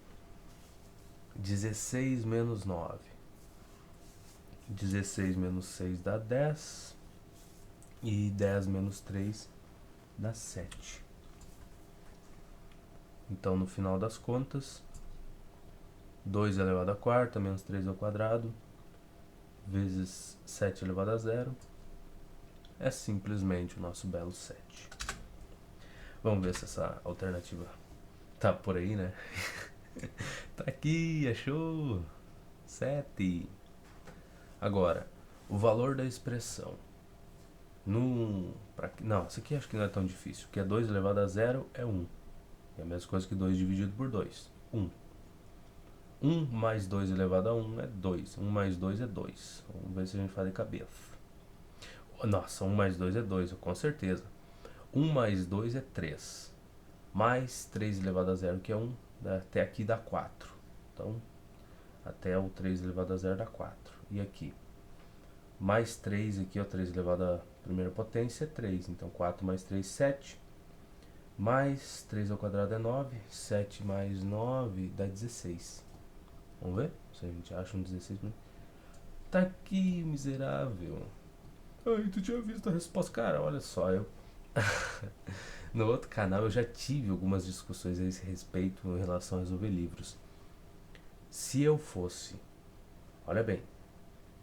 16 menos 9. 16 menos 6 dá 10. E 10 menos 3 dá 7. Então, no final das contas, 2 elevado à quarta menos 3 ao quadrado vezes 7 elevado a 0 é simplesmente o nosso belo 7. Vamos ver se essa alternativa tá por aí, né? Tá aqui, achou! 7. Agora, o valor da expressão Não, isso aqui acho que não é tão difícil. Que é 2 elevado a 0 é 1. É a mesma coisa que 2 dividido por 2. 1. 1 mais 2 elevado a 1 é 2. 1 mais 2 é 2. Vamos ver se a gente faz de cabeça. Nossa, 1 mais 2 é 2, com certeza. 1 mais 2 é 3. Mais 3 elevado a 0, que é 1. Até aqui dá 4. Então, até o 3 elevado a 0 dá 4. E aqui? Mais 3 aqui, ó, 3 elevado à primeira potência é 3. Então, 4 mais 3, 7. Mais 3 ao quadrado é 9. 7 mais 9 dá 16. Vamos ver se a gente acha um 16. Tá aqui, miserável. Ai, tu tinha visto a resposta? Cara, olha só, eu... No outro canal eu já tive algumas discussões a esse respeito em relação a resolver livros. Se eu fosse, olha bem,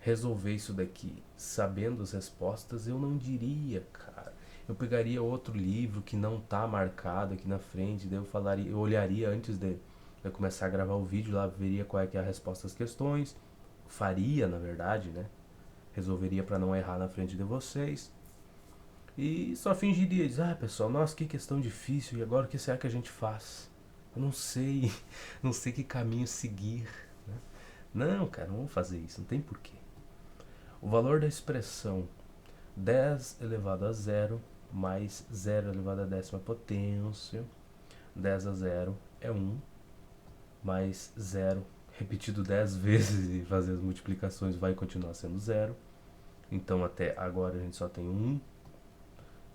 resolver isso daqui sabendo as respostas, eu não diria, cara. Eu pegaria outro livro que não tá marcado aqui na frente, daí eu olharia antes de eu começar a gravar o vídeo lá, veria qual é que é a resposta às questões, faria, na verdade, né? Resolveria para não errar na frente de vocês. E só fingiria, dizer, pessoal, nossa, que questão difícil, e agora o que será que a gente faz? Eu não sei, não sei que caminho seguir, né? Não, cara, não vamos fazer isso, não tem porquê. O valor da expressão 10 elevado a 0 mais 0 elevado a décima potência, 10 a 0 é 1, mais 0 repetido 10 vezes e fazer as multiplicações vai continuar sendo 0. Então até agora a gente só tem 1.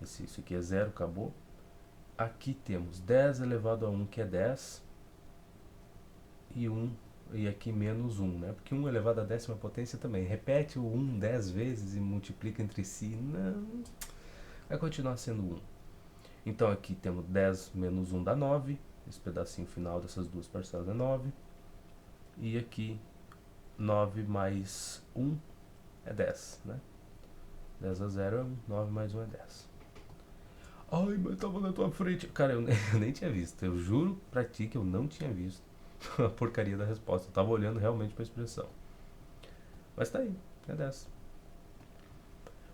Isso aqui é 0, acabou. Aqui temos 10 elevado a 1, que é 10. E 1, e aqui menos 1, né? Porque 1 elevado a décima potência também. Repete o 1 10 vezes e multiplica entre si. Não, vai continuar sendo 1. Então aqui temos 10 menos 1 dá 9. Esse pedacinho final dessas duas parcelas é 9. E aqui 9 mais 1 é 10, né? 10 a 0 é 1, 9 mais 1 é 10. Ai, mas tava na tua frente. Cara, eu nem tinha visto. Eu juro pra ti que eu não tinha visto a porcaria da resposta. Eu tava olhando realmente pra expressão. Mas tá aí, é 10.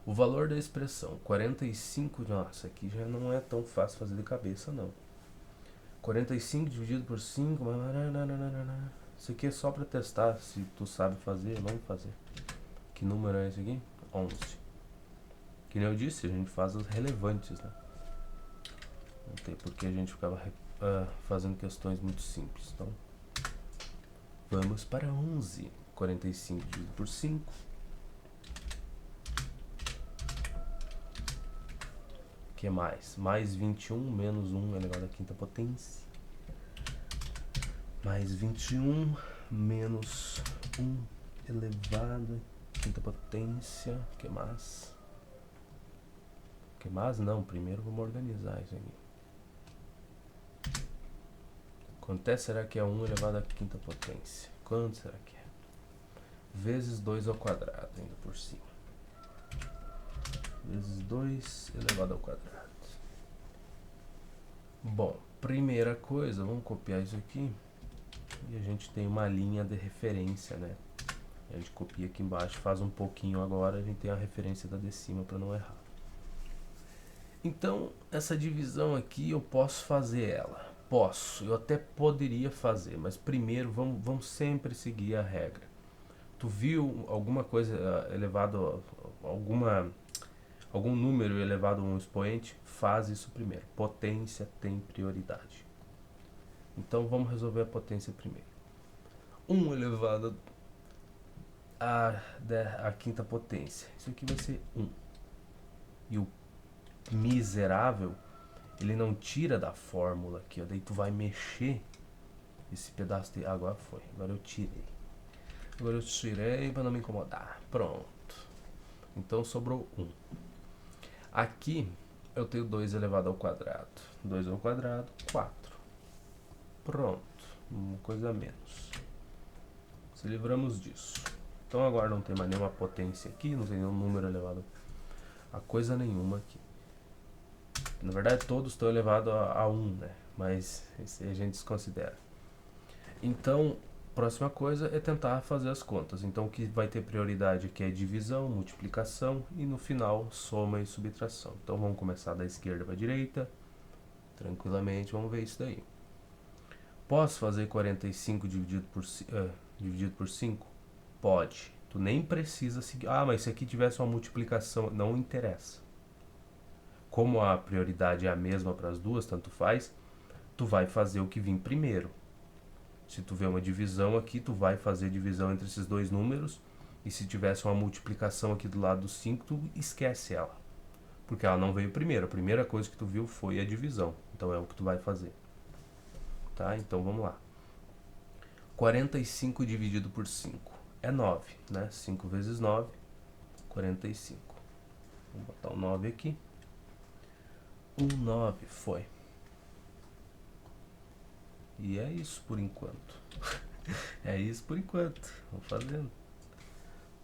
O valor da expressão 45. Nossa, aqui já não é tão fácil fazer de cabeça, não. 45 dividido por 5. Isso aqui é só pra testar se tu sabe fazer. Vamos fazer. Que número é esse aqui? 11. Que nem eu disse, a gente faz os relevantes, né? Não tem porque a gente ficava fazendo questões muito simples. Então, vamos para 11. 45 dividido por 5. O que mais? Mais 21 menos 1 elevado à quinta potência. Mais 21 menos 1 elevado à quinta potência. O que mais? O que mais? Não, primeiro vamos organizar isso aqui. Quanto será que é 1 elevado à quinta potência? Quanto será que é? Vezes 2 ao quadrado, ainda por cima. Vezes 2 elevado ao quadrado. Bom, primeira coisa, vamos copiar isso aqui. E a gente tem uma linha de referência, né? A gente copia aqui embaixo, faz um pouquinho agora, a gente tem a referência da de cima para não errar. Então, essa divisão aqui eu posso fazer ela. Posso, eu até poderia fazer, mas primeiro vamos sempre seguir a regra. Tu viu alguma coisa elevado a algum número elevado a um expoente? Faz isso primeiro. Potência tem prioridade. Então vamos resolver a potência primeiro. 1 elevado à quinta potência. Isso aqui vai ser 1. E o miserável, ele não tira da fórmula aqui, ó. Daí tu vai mexer esse pedaço de... Agora foi, agora eu tirei. Agora eu tirei para não me incomodar. Pronto. Então sobrou 1. Aqui eu tenho 2 elevado ao quadrado. 2 ao quadrado, 4. Pronto. Uma coisa a menos. Se livramos disso. Então agora não tem mais nenhuma potência aqui, não tem nenhum número elevado a coisa nenhuma aqui. Na verdade todos estão elevados a 1, né? Mas esse a gente desconsidera. Então Próxima coisa é tentar fazer as contas. Então o que vai ter prioridade aqui é divisão, multiplicação e no final soma e subtração. Então vamos começar da esquerda para a direita, tranquilamente, vamos ver isso daí. Posso fazer 45 dividido por 5? Pode. Tu nem precisa seguir. Ah, mas se aqui tivesse uma multiplicação, não interessa. Como a prioridade é a mesma para as duas, tanto faz, tu vai fazer o que vir primeiro. Se tu vê uma divisão aqui, tu vai fazer divisão entre esses dois números. E se tivesse uma multiplicação aqui do lado do 5, tu esquece ela. Porque ela não veio primeiro. A primeira coisa que tu viu foi a divisão. Então é o que tu vai fazer. Tá? Então vamos lá. 45 dividido por 5 é 9, né? 5 vezes 9, 45. Vou botar o 9 aqui. 9 foi. E é isso por enquanto. É isso por enquanto. Vamos fazendo.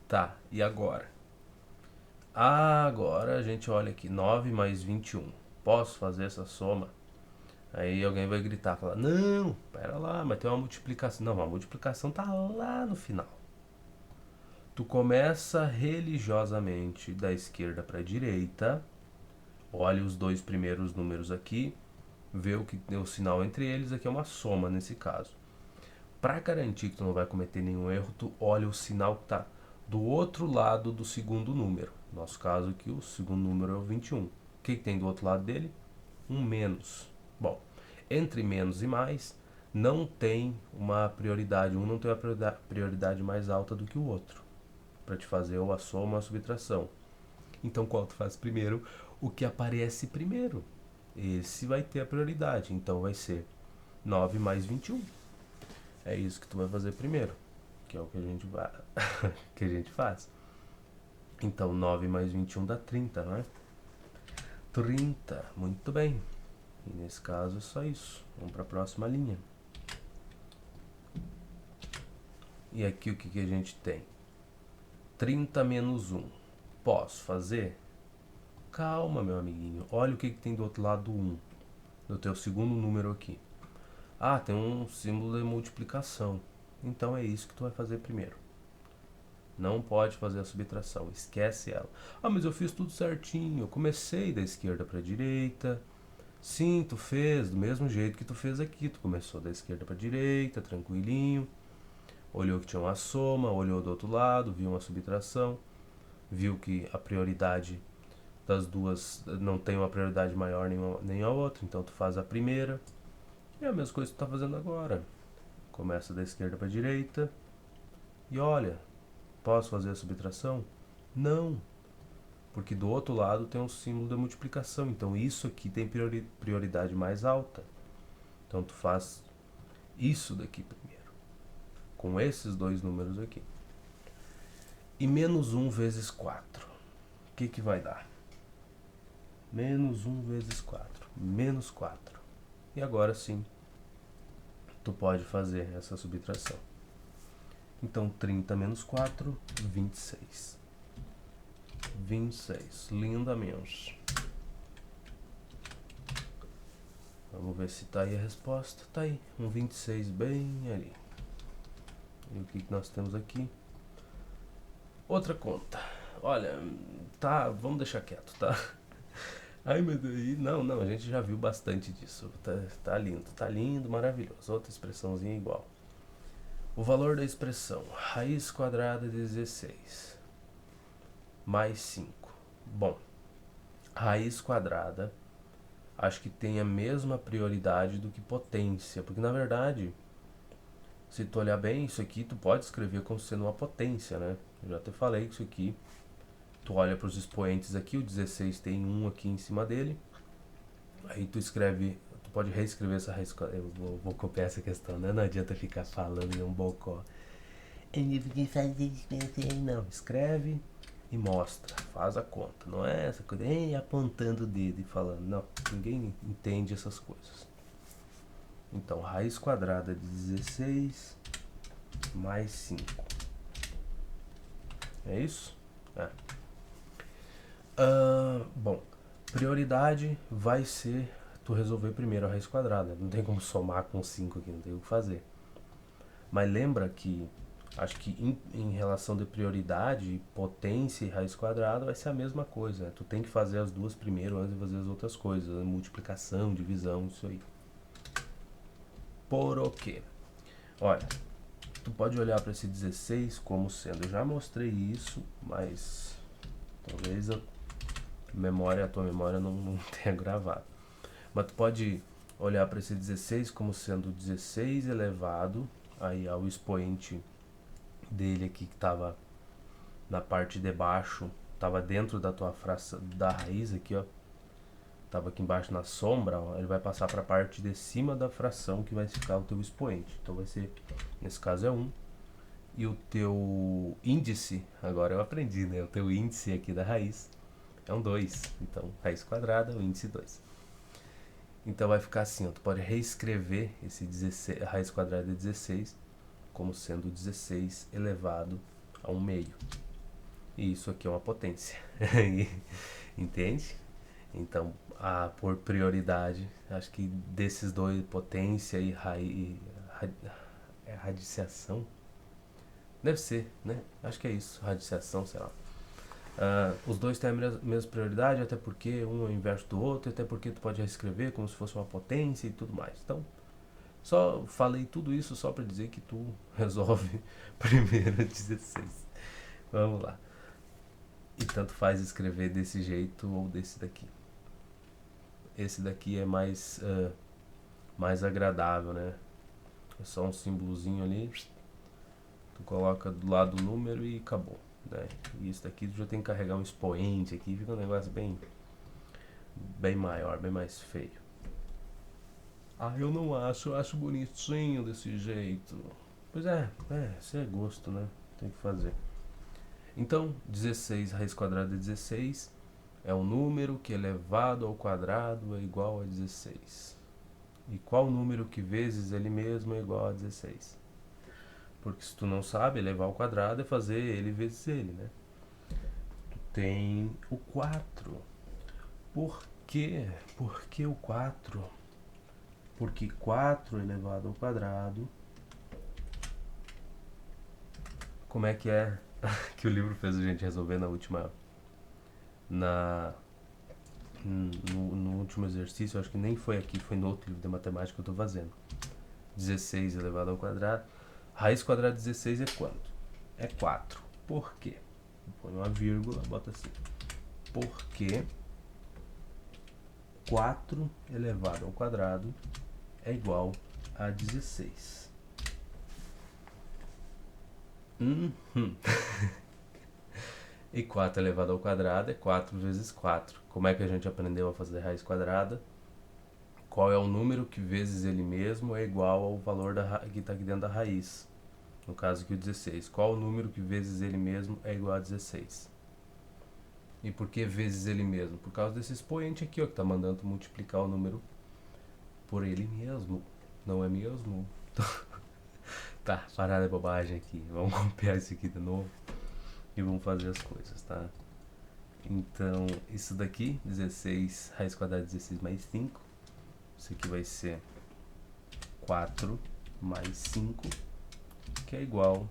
Tá, e agora? Agora a gente olha aqui. 9 mais 21. Posso fazer essa soma? Aí alguém vai gritar, falar, não, pera lá, mas tem uma multiplicação. Não, a multiplicação tá lá no final. Tu começa religiosamente da esquerda para a direita, olha os dois primeiros números aqui, vê o que deu o sinal entre eles, aqui é uma soma nesse caso. Para garantir que tu não vai cometer nenhum erro, tu olha o sinal que tá do outro lado do segundo número. No nosso caso aqui, o segundo número é o 21. O que tem do outro lado dele? Um menos. Bom, entre menos e mais, não tem uma prioridade. Um não tem uma prioridade mais alta do que o outro, para te fazer ou a soma ou a subtração. Então, qual tu faz primeiro? O que aparece primeiro. Esse vai ter a prioridade. Então, vai ser 9 mais 21. É isso que tu vai fazer primeiro, que é o que a gente, que a gente faz. Então, 9 mais 21 dá 30, não é? 30, muito bem. E nesse caso é só isso. Vamos para a próxima linha. E aqui o que a gente tem? 30 menos 1. Posso fazer? Calma, meu amiguinho. Olha o que tem do outro lado do 1. Do teu segundo número aqui. Ah, tem um símbolo de multiplicação. Então é isso que tu vai fazer primeiro. Não pode fazer a subtração, esquece ela. Ah, mas eu fiz tudo certinho. Eu comecei da esquerda para a direita. Sim, tu fez do mesmo jeito que tu fez aqui. Tu começou da esquerda para a direita, tranquilinho. Olhou que tinha uma soma, olhou do outro lado, viu uma subtração. Viu que a prioridade das duas não tem uma prioridade maior nem a outra. Então tu faz a primeira. E é a mesma coisa que tu tá fazendo agora. Começa da esquerda para a direita. E olha, posso fazer a subtração? Não. Porque do outro lado tem um símbolo da multiplicação. Então isso aqui tem prioridade mais alta. Então tu faz isso daqui primeiro. Com esses dois números aqui. E menos 1 vezes 4. O que vai dar? Menos 1 vezes 4. Menos 4. E agora sim, tu pode fazer essa subtração. Então 30 menos 4, 26. 26, lindamente. Vamos ver se tá aí a resposta. Tá aí, um 26 bem ali. E o que nós temos aqui? Outra conta. Olha, tá, vamos deixar quieto, tá? Ai, meu Deus, não, a gente já viu bastante disso. Tá lindo, maravilhoso. Outra expressãozinha igual. O valor da expressão raiz quadrada de 16 mais 5. Bom, raiz quadrada acho que tem a mesma prioridade do que potência, porque na verdade, se tu olhar bem, isso aqui tu pode escrever como sendo uma potência, né? Eu já até falei que isso aqui, tu olha para os expoentes aqui, o 16 tem 1 aqui em cima dele, aí tu escreve, tu pode reescrever essa raiz quadrada, eu vou copiar essa questão, né? Não adianta ficar falando em um bocó. Não, escreve e mostra, faz a conta, não é essa coisa, apontando o dedo e falando, não, ninguém entende essas coisas. Então, raiz quadrada de 16 mais 5. É isso? É. Bom, prioridade vai ser tu resolver primeiro a raiz quadrada. Não tem como somar com 5 aqui, não tem o que fazer. Mas lembra que, acho que em relação de prioridade, potência e raiz quadrada vai ser a mesma coisa, né? Tu tem que fazer as duas primeiro antes de fazer as outras coisas, né? Multiplicação, divisão, isso aí. Por o quê? Olha, tu pode olhar para esse 16 como sendo, eu já mostrei isso, mas talvez a tua memória não tenha gravado. Mas tu pode olhar para esse 16 como sendo 16 elevado aí ao expoente dele aqui que estava na parte de baixo, estava dentro da tua fração, da raiz aqui, ó. Estava aqui embaixo na sombra, ó, ele vai passar para a parte de cima da fração que vai ficar o teu expoente. Então vai ser, nesse caso é 1. E o teu índice, agora eu aprendi, né? O teu índice aqui da raiz é um 2. Então, raiz quadrada, o índice 2. Então vai ficar assim, ó, tu pode reescrever esse 16, a raiz quadrada de 16 como sendo 16 elevado a 1 meio. E isso aqui é uma potência. Entende? Então, por prioridade, acho que desses dois, potência e radiciação, deve ser, né? Acho que é isso, radiciação, sei lá. Os dois têm a mesma prioridade, até porque um é o inverso do outro, até porque tu pode reescrever como se fosse uma potência e tudo mais. Então, só falei tudo isso só para dizer que tu resolve primeiro 16. Vamos lá. E tanto faz escrever desse jeito ou desse daqui. Esse daqui é mais agradável, né? É só um símbolozinho ali, tu coloca do lado do número e acabou, né? E isso daqui tu já tem que carregar um expoente aqui, fica um negócio bem maior, bem mais feio. Eu não acho, eu acho bonitinho desse jeito. Pois isso é gosto, né? Tem que fazer. Então, 16 raiz quadrada de 16 é um número que elevado ao quadrado é igual a 16. E qual número que vezes ele mesmo é igual a 16? Porque se tu não sabe, elevar ao quadrado é fazer ele vezes ele, né? Tu tem o 4. Por quê? Por que o 4? Porque 4 elevado ao quadrado... Como é que é que o livro fez a gente resolver na última... No último exercício, acho que nem foi aqui, foi no outro livro de matemática que eu estou fazendo. 16 elevado ao quadrado. Raiz quadrada de 16 é quanto? É 4. Por quê? Põe uma vírgula, bota assim. Porque 4 elevado ao quadrado é igual a 16. E 4 elevado ao quadrado é 4 vezes 4. Como é que a gente aprendeu a fazer raiz quadrada? Qual é o número que vezes ele mesmo é igual ao valor que está aqui dentro da raiz? No caso aqui o 16. Qual o número que vezes ele mesmo é igual a 16? E por que vezes ele mesmo? Por causa desse expoente aqui, ó, que está mandando multiplicar o número por ele mesmo. Não é mesmo? Tá, parada de bobagem aqui. Vamos copiar isso aqui de novo e vamos fazer as coisas, tá? Então, isso daqui, 16, raiz quadrada de 16 mais 5. Isso aqui vai ser 4 mais 5, que é igual...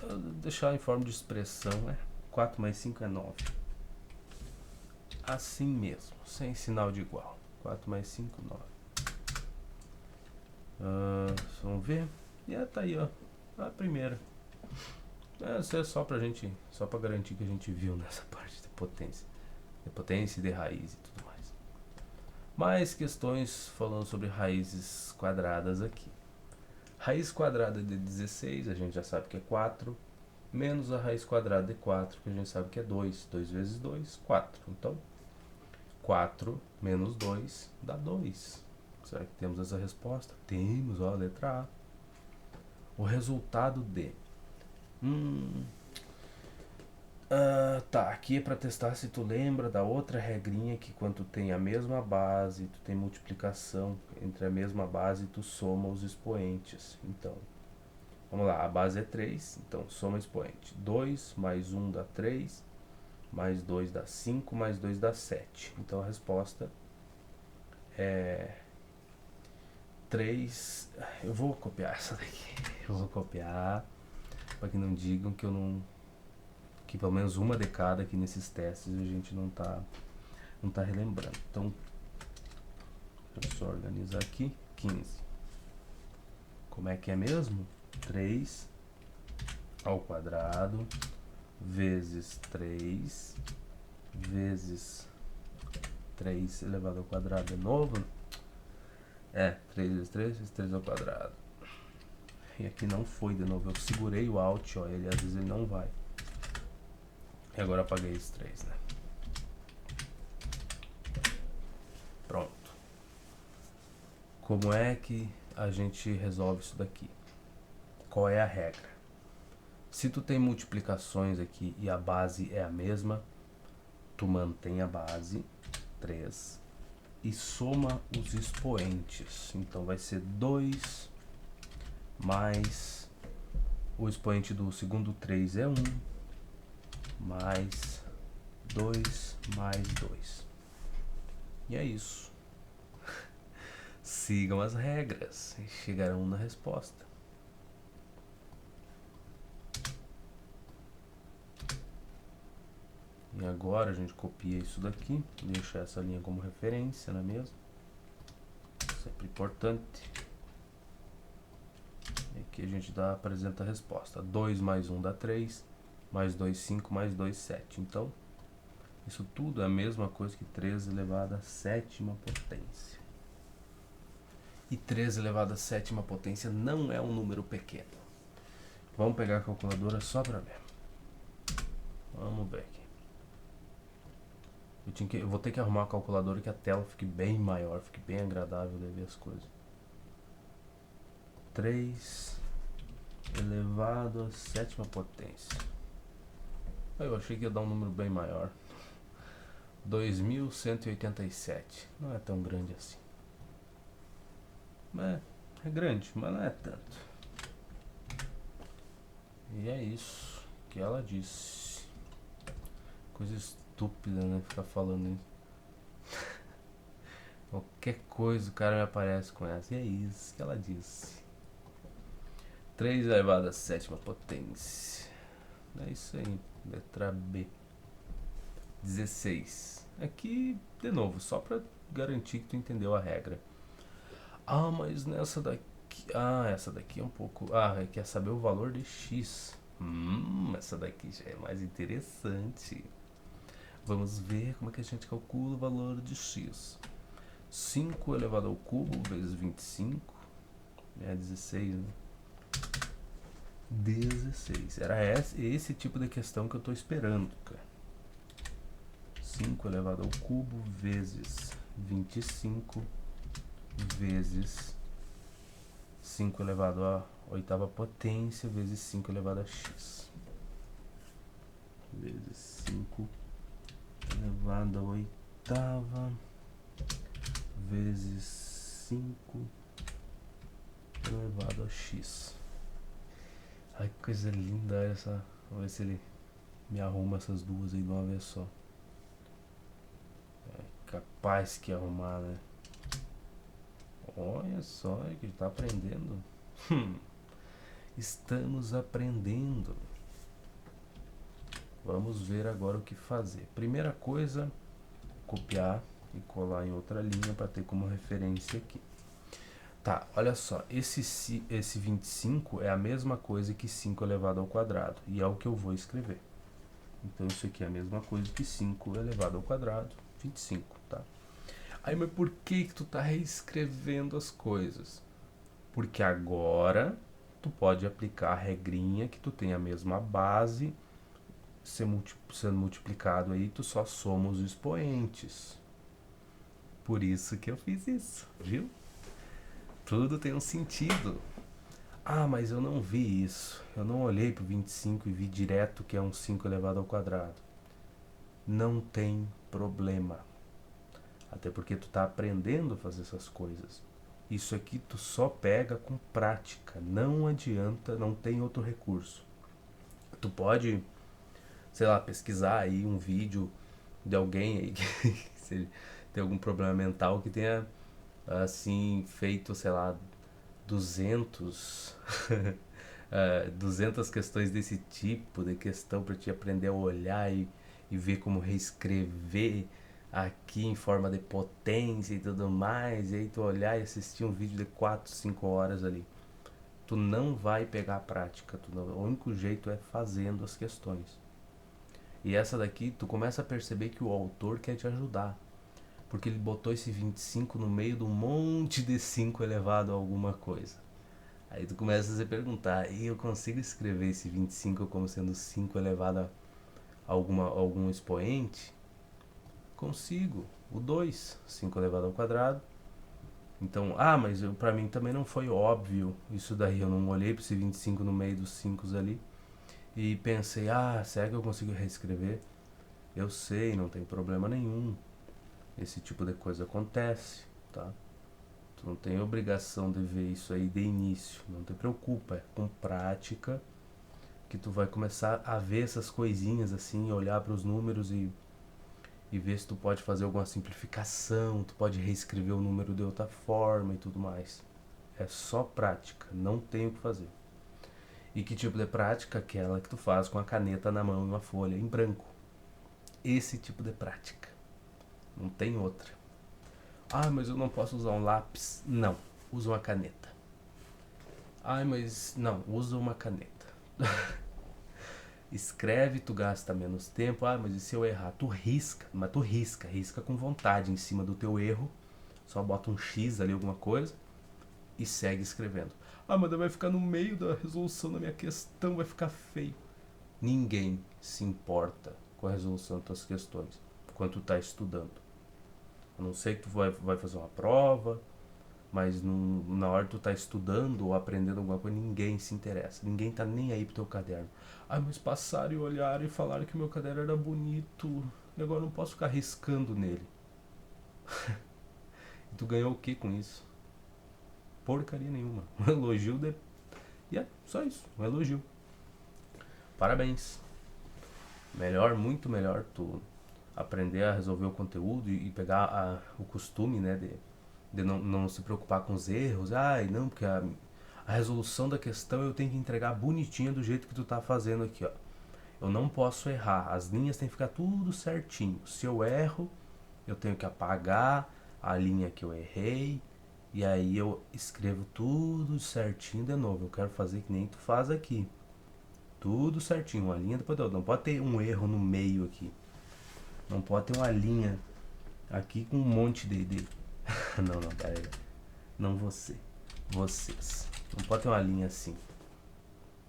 Vou deixar em forma de expressão, 4 mais 5 é 9. Assim mesmo, sem sinal de igual. 4 mais 5, 9. Vamos ver. E tá aí, ó. A primeira. Isso é só pra gente, só pra garantir que a gente viu nessa parte de potência. De potência e de raiz e tudo mais. Mais questões falando sobre raízes quadradas aqui. Raiz quadrada de 16, a gente já sabe que é 4. Menos a raiz quadrada de 4, que a gente sabe que é 2. 2 vezes 2, 4. Então, 4 menos 2 dá 2. Será que temos essa resposta? Temos, ó, a letra A. O resultado de... tá, aqui é para testar se tu lembra da outra regrinha que quando tu tem a mesma base, tu tem multiplicação entre a mesma base, tu soma os expoentes. Então, vamos lá, a base é 3, então soma expoente. 2 mais 1 dá 3, mais 2 dá 5, mais 2 dá 7. Então a resposta é 3. Eu vou copiar essa daqui. Eu vou copiar para que não digam que eu não. Que pelo menos uma de cada aqui nesses testes a gente não tá relembrando. Então, deixa eu só organizar aqui. 15. Como é que é mesmo? 3 ao quadrado vezes 3 vezes 3 elevado ao quadrado de novo. 3 vezes 3 vezes 3 ao quadrado. E aqui não foi de novo. Eu segurei o Alt, ó. Ele às vezes ele não vai. E agora apaguei esse 3, né? Pronto. Como é que a gente resolve isso daqui? Qual é a regra? Se tu tem multiplicações aqui e a base é a mesma, tu mantém a base 3 e soma os expoentes. Então vai ser 2 mais o expoente do segundo 3 é 1 mais 2 mais 2. E é isso. Sigam as regras e chegarão na resposta. E agora a gente copia isso daqui, deixa essa linha como referência, não é mesmo? Sempre importante. E aqui a gente apresenta a resposta. 2 mais 1 dá 3, mais 2, 5, mais 2, 7. Então, isso tudo é a mesma coisa que 3 elevado à sétima potência. E 3 elevado à sétima potência não é um número pequeno. Vamos pegar a calculadora só para ver. Vamos ver aqui. Eu vou ter que arrumar a calculadora que a tela fique bem maior, fique bem agradável de ver as coisas. 3 elevado à sétima potência. Eu achei que ia dar um número bem maior. 2187. Não é tão grande assim. É grande, mas não é tanto. E é isso que ela disse. Coisa estúpida, né? Ficar falando isso. Qualquer coisa o cara me aparece com essa. E é isso que ela disse. 3 elevado à sétima potência. É isso aí. Letra B. 16. Aqui, de novo, só pra garantir que tu entendeu a regra. Ah, mas nessa daqui... essa daqui é um pouco... quer saber o valor de x. Essa daqui já é mais interessante. Vamos ver como é que a gente calcula o valor de x. 5 elevado ao cubo vezes 25. É 16, né? 16. Era esse tipo de questão que eu tô esperando, cara. 5 elevado ao cubo vezes 25 vezes 5 elevado à oitava potência vezes 5 elevado a x. Vezes 5 elevado à oitava vezes 5 elevado a x. Ai, que coisa linda essa. Vamos ver se ele me arruma essas duas aí de uma vez só. É capaz que arrumar, né? Olha só, que ele tá aprendendo. Estamos aprendendo. Vamos ver agora o que fazer. Primeira coisa, copiar e colar em outra linha para ter como referência aqui. Tá, olha só, esse 25 é a mesma coisa que 5 elevado ao quadrado, e é o que eu vou escrever. Então isso aqui é a mesma coisa que 5 elevado ao quadrado, 25, tá? Aí, mas por que tu tá reescrevendo as coisas? Porque agora tu pode aplicar a regrinha que tu tem a mesma base, sendo multiplicado aí, tu só soma os expoentes. Por isso que eu fiz isso, viu? Tudo tem um sentido. Mas eu não vi isso. Eu não olhei pro 25 e vi direto que é um 5 elevado ao quadrado. Não tem problema. Até porque tu tá aprendendo a fazer essas coisas. Isso aqui tu só pega com prática. Não adianta, não tem outro recurso. Tu pode, sei lá, pesquisar aí um vídeo de alguém aí que se tem algum problema mental que tenha assim, feito, sei lá, 200 200 questões desse tipo de questão para te aprender a olhar e ver como reescrever aqui em forma de potência e tudo mais, e aí tu olhar e assistir um vídeo de 4 5 horas ali. Tu não vai pegar a prática, o único jeito é fazendo as questões. E essa daqui, tu começa a perceber que o autor quer te ajudar, porque ele botou esse 25 no meio de um monte de 5 elevado a alguma coisa. Aí tu começa a se perguntar, e eu consigo escrever esse 25 como sendo 5 elevado a algum expoente? Consigo. O 2, 5 elevado ao quadrado. Então, mas pra mim também não foi óbvio isso daí. Eu não olhei pra esse 25 no meio dos 5 ali e pensei, será que eu consigo reescrever? Eu sei, não tem problema nenhum. Esse tipo de coisa acontece, tá? Tu não tem obrigação de ver isso aí de início. Não te preocupa, é com prática que tu vai começar a ver essas coisinhas assim, olhar para os números e ver se tu pode fazer alguma simplificação, tu pode reescrever o número de outra forma e tudo mais. É só prática, não tem o que fazer. E que tipo de prática? Aquela que tu faz com a caneta na mão e uma folha em branco. Esse tipo de prática. Não tem outra. Mas eu não posso usar um lápis. Não, usa uma caneta. Mas não, usa uma caneta. Escreve, tu gasta menos tempo. Mas e se eu errar? Tu risca, mas tu risca com vontade em cima do teu erro. Só bota um X ali, alguma coisa, e segue escrevendo. Mas vai ficar no meio da resolução da minha questão, vai ficar feio. Ninguém se importa com a resolução das tuas questões enquanto tu tá estudando. A não ser que tu vai fazer uma prova, mas na hora que tu tá estudando ou aprendendo alguma coisa, ninguém se interessa. Ninguém tá nem aí pro teu caderno. Mas passaram e olharam e falaram que meu caderno era bonito. Agora eu não posso ficar riscando nele. E tu ganhou o que com isso? Porcaria nenhuma. Um elogio de... só isso. Um elogio. Parabéns. Melhor, muito melhor tu aprender a resolver o conteúdo e pegar o costume, né, de não se preocupar com os erros. Não, porque a resolução da questão eu tenho que entregar bonitinha do jeito que tu tá fazendo aqui, ó. Eu não posso errar, as linhas tem que ficar tudo certinho. Se eu erro, eu tenho que apagar a linha que eu errei e aí eu escrevo tudo certinho de novo. Eu quero fazer que nem tu faz aqui. Tudo certinho, uma linha depois da outra. Não pode ter um erro no meio aqui. Não pode ter uma linha aqui com um monte de... não, pera aí. Não você. Vocês. Não pode ter uma linha assim.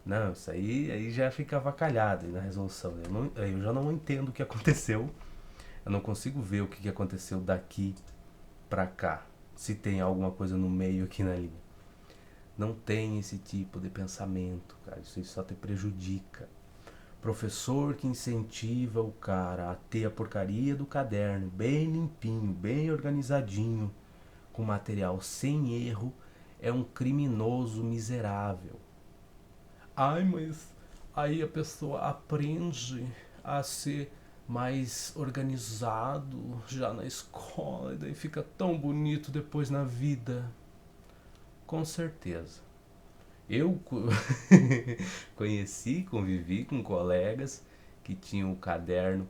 Não, isso aí já fica avacalhado na resolução. Eu já não entendo o que aconteceu. Eu não consigo ver o que aconteceu daqui pra cá. Se tem alguma coisa no meio aqui na linha. Não tem esse tipo de pensamento, cara. Isso aí só te prejudica. Professor que incentiva o cara a ter a porcaria do caderno bem limpinho, bem organizadinho, com material sem erro, é um criminoso miserável. Mas aí a pessoa aprende a ser mais organizado já na escola e daí fica tão bonito depois na vida. Com certeza. Eu convivi com colegas que tinham um caderno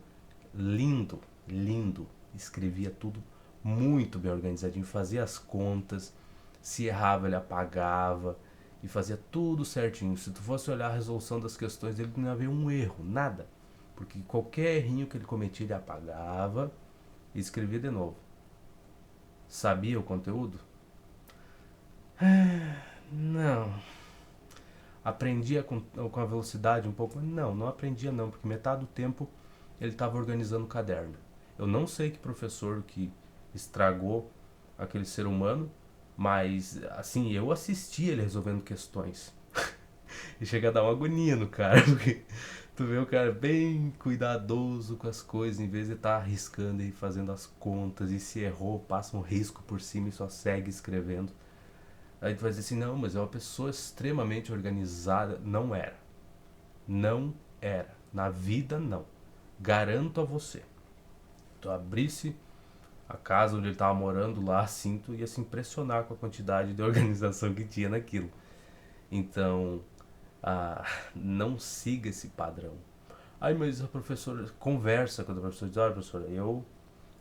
lindo, lindo. Escrevia tudo muito bem organizadinho, fazia as contas, se errava ele apagava e fazia tudo certinho. Se tu fosse olhar a resolução das questões dele, não ia haver um erro, nada. Porque qualquer errinho que ele cometia, ele apagava e escrevia de novo. Sabia o conteúdo? Não. Aprendia com a velocidade um pouco? Não aprendia não, porque metade do tempo ele estava organizando o caderno. Eu não sei que professor que estragou aquele ser humano, mas assim, eu assisti ele resolvendo questões. E chega a dar uma agonia no cara, porque tu vê o cara bem cuidadoso com as coisas, em vez de estar arriscando e fazendo as contas, e se errou, passa um risco por cima e só segue escrevendo. Aí tu vai dizer assim, não, mas é uma pessoa extremamente organizada. Não era. Não era. Na vida, não. Garanto a você. Tu abrisse a casa onde ele tava morando lá, assim, tu ia se impressionar com a quantidade de organização que tinha naquilo. Então, ah, não siga esse padrão. Aí, mas a professora conversa com a professora, diz, olha, professora, eu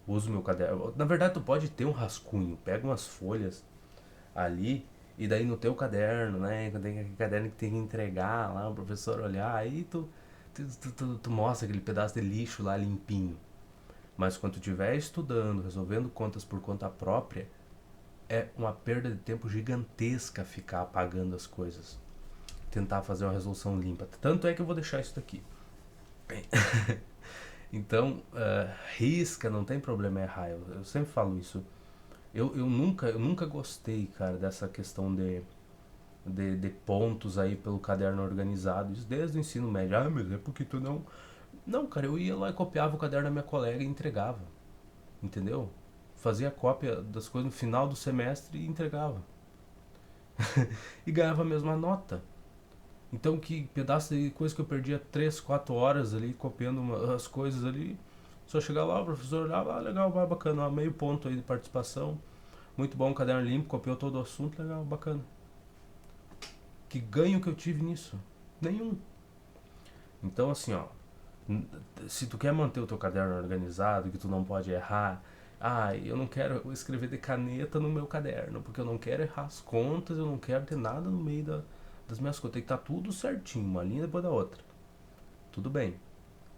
uso meu caderno. Na verdade, tu pode ter um rascunho, pega umas folhas ali, e daí no teu caderno, né? Tem aquele caderno que tem que entregar lá, o professor olhar, aí tu mostra aquele pedaço de lixo lá limpinho. Mas quando tu estiver estudando, resolvendo contas por conta própria, é uma perda de tempo gigantesca ficar apagando as coisas. Tentar fazer uma resolução limpa. Tanto é que eu vou deixar isso daqui. Então, risca, não tem problema errar. Eu sempre falo isso. Eu nunca gostei, cara, dessa questão de pontos aí pelo caderno organizado. Isso desde o ensino médio. Ah, mas é porque tu não. Não, cara, eu ia lá e copiava o caderno da minha colega e entregava. Entendeu? Fazia cópia das coisas no final do semestre e entregava. E ganhava a mesma nota. Então, que pedaço de coisa que eu perdia 3 4 horas ali copiando as coisas ali. Só chegar lá, o professor olhava, legal, bacana, meio ponto aí de participação. Muito bom, caderno limpo, copiou todo o assunto, legal, bacana. Que ganho que eu tive nisso? Nenhum. Então, assim, ó, se tu quer manter o teu caderno organizado, que tu não pode errar, eu não quero escrever de caneta no meu caderno, porque eu não quero errar as contas, eu não quero ter nada no meio das minhas contas, tem que estar tudo certinho, uma linha depois da outra. Tudo bem.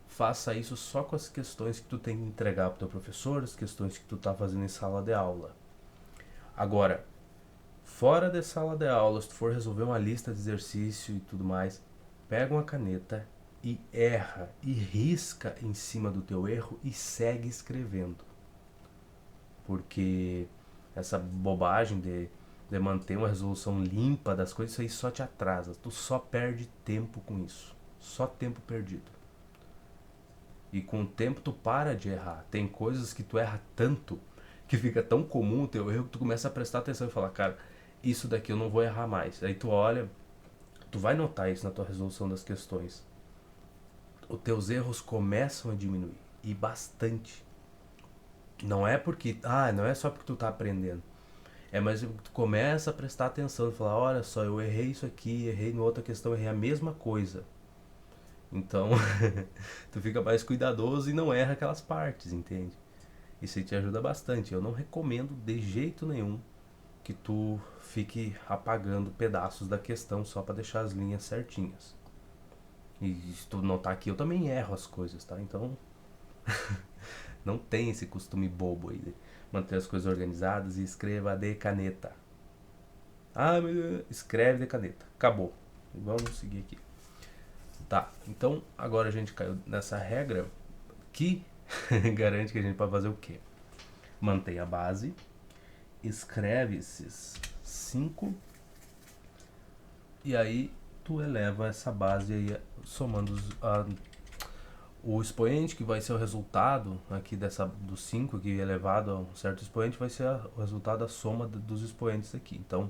Faça isso só com as questões que tu tem que entregar pro teu professor, as questões que tu tá fazendo em sala de aula. Agora, fora da sala de aula, se tu for resolver uma lista de exercício e tudo mais, pega uma caneta e erra e risca em cima do teu erro e segue escrevendo. Porque essa bobagem de manter uma resolução limpa das coisas, isso aí só te atrasa. Tu só perde tempo com isso. Só tempo perdido. E com o tempo tu para de errar. Tem coisas que tu erra tanto, que fica tão comum o teu erro, que tu começa a prestar atenção e falar, cara, isso daqui eu não vou errar mais. Aí tu olha, tu vai notar isso na tua resolução das questões. Os teus erros começam a diminuir. E bastante. Não é porque, não é só porque tu tá aprendendo. É mais porque tu começa a prestar atenção e falar, olha só, eu errei isso aqui, errei na outra questão, errei a mesma coisa. Então, tu fica mais cuidadoso e não erra aquelas partes, entende? Isso aí te ajuda bastante. Eu não recomendo de jeito nenhum que tu fique apagando pedaços da questão só para deixar as linhas certinhas. E se tu notar que eu também erro as coisas, tá? Então, não tem esse costume bobo aí de manter as coisas organizadas e escreva de caneta. Escreve de caneta. Acabou. Vamos seguir aqui. Tá, então agora a gente caiu nessa regra que garante que a gente pode fazer o quê? Mantém a base, escreve esses 5 e aí tu eleva essa base aí somando o expoente, que vai ser o resultado aqui dos 5 que elevado a um certo expoente, vai ser o resultado da soma dos expoentes aqui. Então,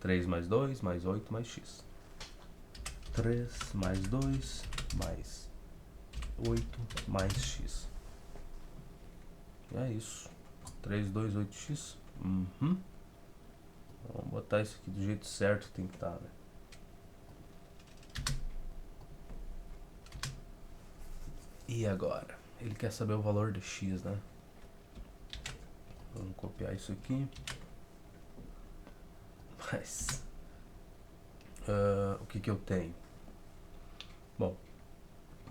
3 mais 2 mais 8 mais x. 3 mais 2 mais 8 mais x. É isso. 3, 2, 8x. Vamos botar isso aqui do jeito certo, tem que estar, né? E agora? Ele quer saber o valor de x, né? Vamos copiar isso aqui. Mas o que eu tenho? Bom,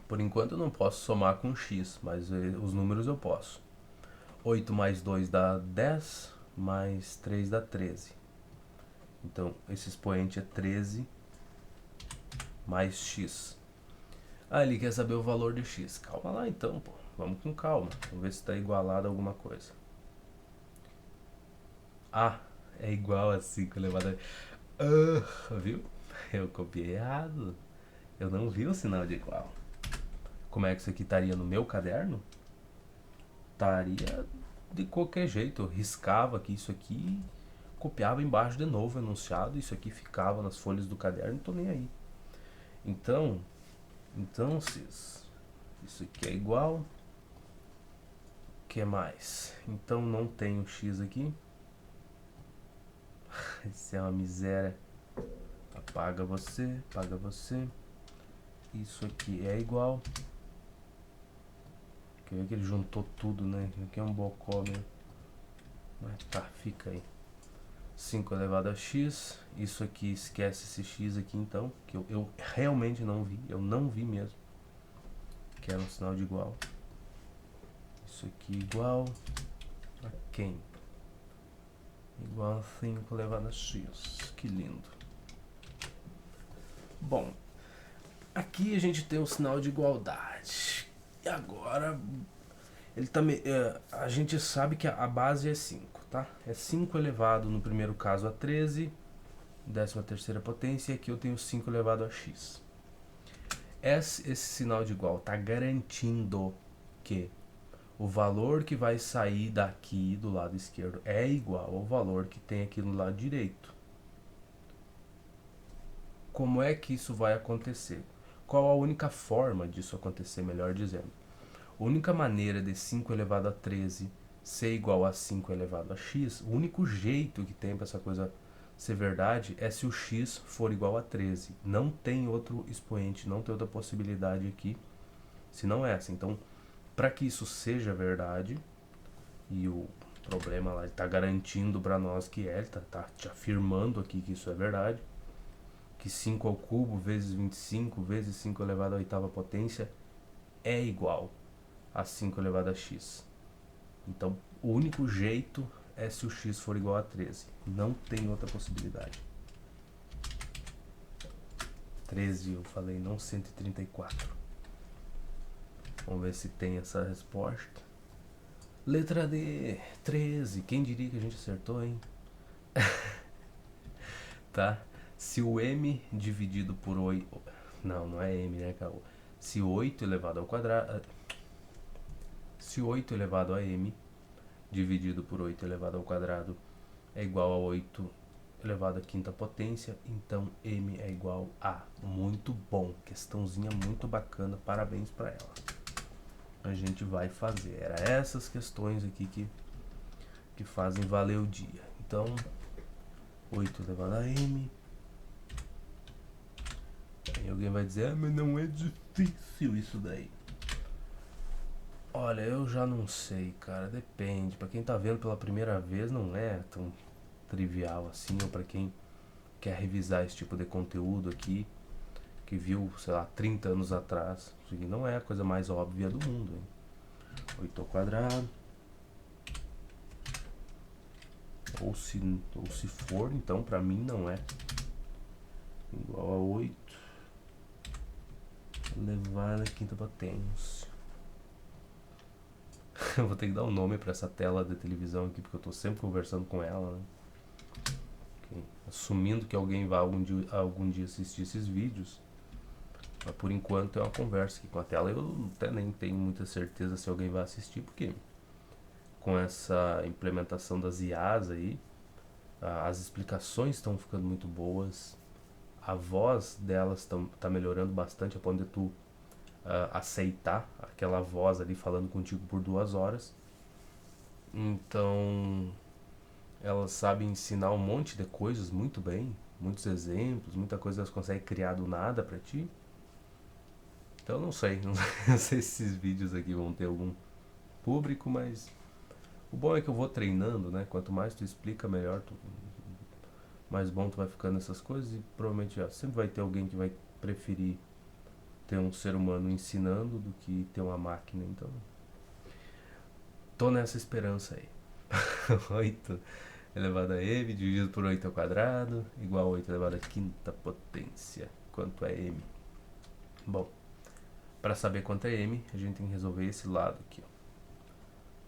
por enquanto eu não posso somar com x, mas os números eu posso. 8 mais 2 dá 10, mais 3 dá 13. Então, esse expoente é 13 mais x. Ele quer saber o valor de x. Calma lá então, pô. Vamos com calma. Vamos ver se está igualado a alguma coisa. É igual a 5 elevado a... viu? Eu copiei errado. Eu não vi o sinal de igual. Como é que isso aqui estaria no meu caderno? Estaria de qualquer jeito. Eu riscava aqui isso aqui, copiava embaixo de novo o enunciado, isso aqui ficava nas folhas do caderno, não tô nem aí. Então, isso aqui é igual. que mais? Então não tem o x aqui. Isso é uma miséria. Apaga você, apaga você. Isso aqui é igual. Quer ver que ele juntou tudo, né? Aqui é um bocó mesmo. Mas tá, fica aí. 5 elevado a x. Isso aqui, esquece esse x aqui então. Que eu realmente não vi. Eu não vi mesmo. Que era um sinal de igual. Isso aqui igual a quem? Igual a 5 elevado a x. Que lindo. Bom, aqui a gente tem um sinal de igualdade. E agora ele também, a gente sabe que a base é 5, tá? É 5 elevado no primeiro caso a 13, 13ª potência, e aqui eu tenho 5 elevado a x. Esse sinal de igual está garantindo que o valor que vai sair daqui do lado esquerdo é igual ao valor que tem aqui no lado direito. Como é que isso vai acontecer? Qual a única forma disso acontecer, melhor dizendo? A única maneira de 5 elevado a 13 ser igual a 5 elevado a x, o único jeito que tem para essa coisa ser verdade é se o x for igual a 13. Não tem outro expoente, não tem outra possibilidade aqui, senão essa. Então, para que isso seja verdade, e o problema lá está garantindo para nós que é, ele está te afirmando aqui que isso é verdade, que 5 ao cubo vezes 25 vezes 5 elevado à oitava potência é igual a 5 elevado a x. Então, o único jeito é se o x for igual a 13. Não tem outra possibilidade. 13 eu falei, não 134. Vamos ver se tem essa resposta. Letra D, 13. Quem diria que a gente acertou, hein? Tá? Se o m dividido por 8... Não é m, né, Caô? Se 8 elevado ao quadrado... Se 8 elevado a m dividido por 8 elevado ao quadrado é igual a 8 elevado à quinta potência, então m é igual a. Muito bom, questãozinha muito bacana, parabéns para ela. A gente vai fazer, era essas questões aqui que fazem valer o dia. Então, 8 elevado a m. Aí alguém vai dizer, mas não é difícil isso daí. Olha, eu já não sei, cara, depende. Pra quem tá vendo pela primeira vez não é tão trivial assim, ou pra quem quer revisar esse tipo de conteúdo aqui, que viu, sei lá, 30 anos atrás, isso aqui não é a coisa mais óbvia do mundo, hein? 8 ao quadrado. Ou se for, então pra mim não é. Igual a 8 elevado à quinta potência. Eu vou ter que dar um nome pra essa tela de televisão aqui, porque eu tô sempre conversando com ela, né? Okay. Assumindo que alguém vai algum dia assistir esses vídeos, mas por enquanto é uma conversa aqui com a tela. Eu até nem tenho muita certeza se alguém vai assistir, porque com essa implementação das IAs aí, as explicações estão ficando muito boas, a voz delas tá melhorando bastante a ponto de tu aceitar aquela voz ali falando contigo por 2 horas. Então elas sabem ensinar um monte de coisas muito bem, muitos exemplos, muita coisa elas conseguem criar do nada pra ti. Então não sei se esses vídeos aqui vão ter algum público, mas o bom é que eu vou treinando, né? Quanto mais tu explica, melhor mais bom tu vai ficando nessas coisas, e provavelmente sempre vai ter alguém que vai preferir ter um ser humano ensinando do que ter uma máquina. Então tô nessa esperança aí. 8 elevado a m dividido por 8 ao quadrado igual a 8 elevado à quinta potência. Quanto é m? Bom, para saber quanto é m, a gente tem que resolver esse lado aqui, ó.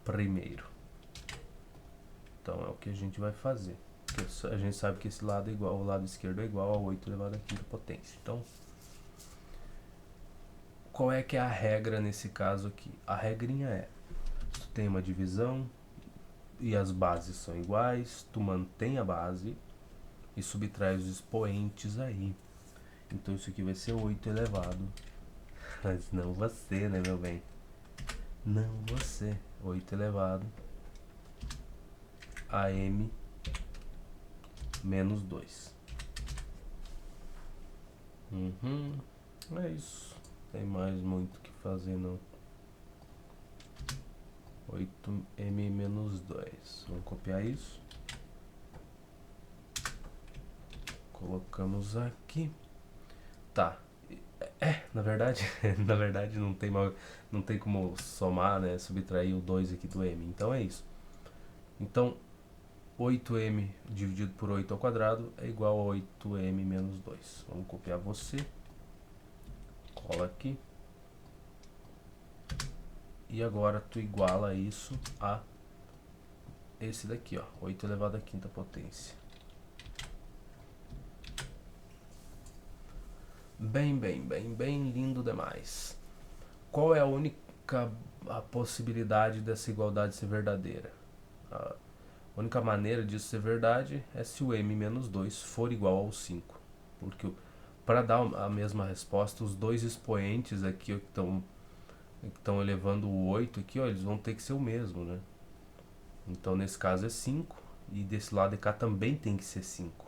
Primeiro. Então é o que a gente vai fazer. Porque a gente sabe que esse lado é igual, o lado esquerdo é igual a 8 elevado à quinta potência. Então, qual é que é a regra nesse caso aqui? A regrinha é, tu tem uma divisão e as bases são iguais, tu mantém a base e subtrai os expoentes aí. Então isso aqui vai ser 8 elevado. Mas não você, né, meu bem? Não você. 8 elevado a m menos 2. É isso. Tem mais muito o que fazer não. 8m menos 2. Vamos copiar isso. Colocamos aqui. Tá. Na verdade, na verdade não tem como somar, né, subtrair o 2 aqui do m. Então é isso. Então 8m dividido por 8 ao quadrado é igual a 8m menos 2. Vamos copiar você. Cola aqui. E agora tu iguala isso a esse daqui, ó, 8 elevado à quinta potência. Bem lindo demais. Qual é a única possibilidade dessa igualdade ser verdadeira? A única maneira disso ser verdade é se o m menos 2 for igual ao 5. Porque para dar a mesma resposta, os dois expoentes aqui ó, que estão elevando o 8 aqui, ó, eles vão ter que ser o mesmo, né? Então nesse caso é 5 e desse lado de cá também tem que ser 5.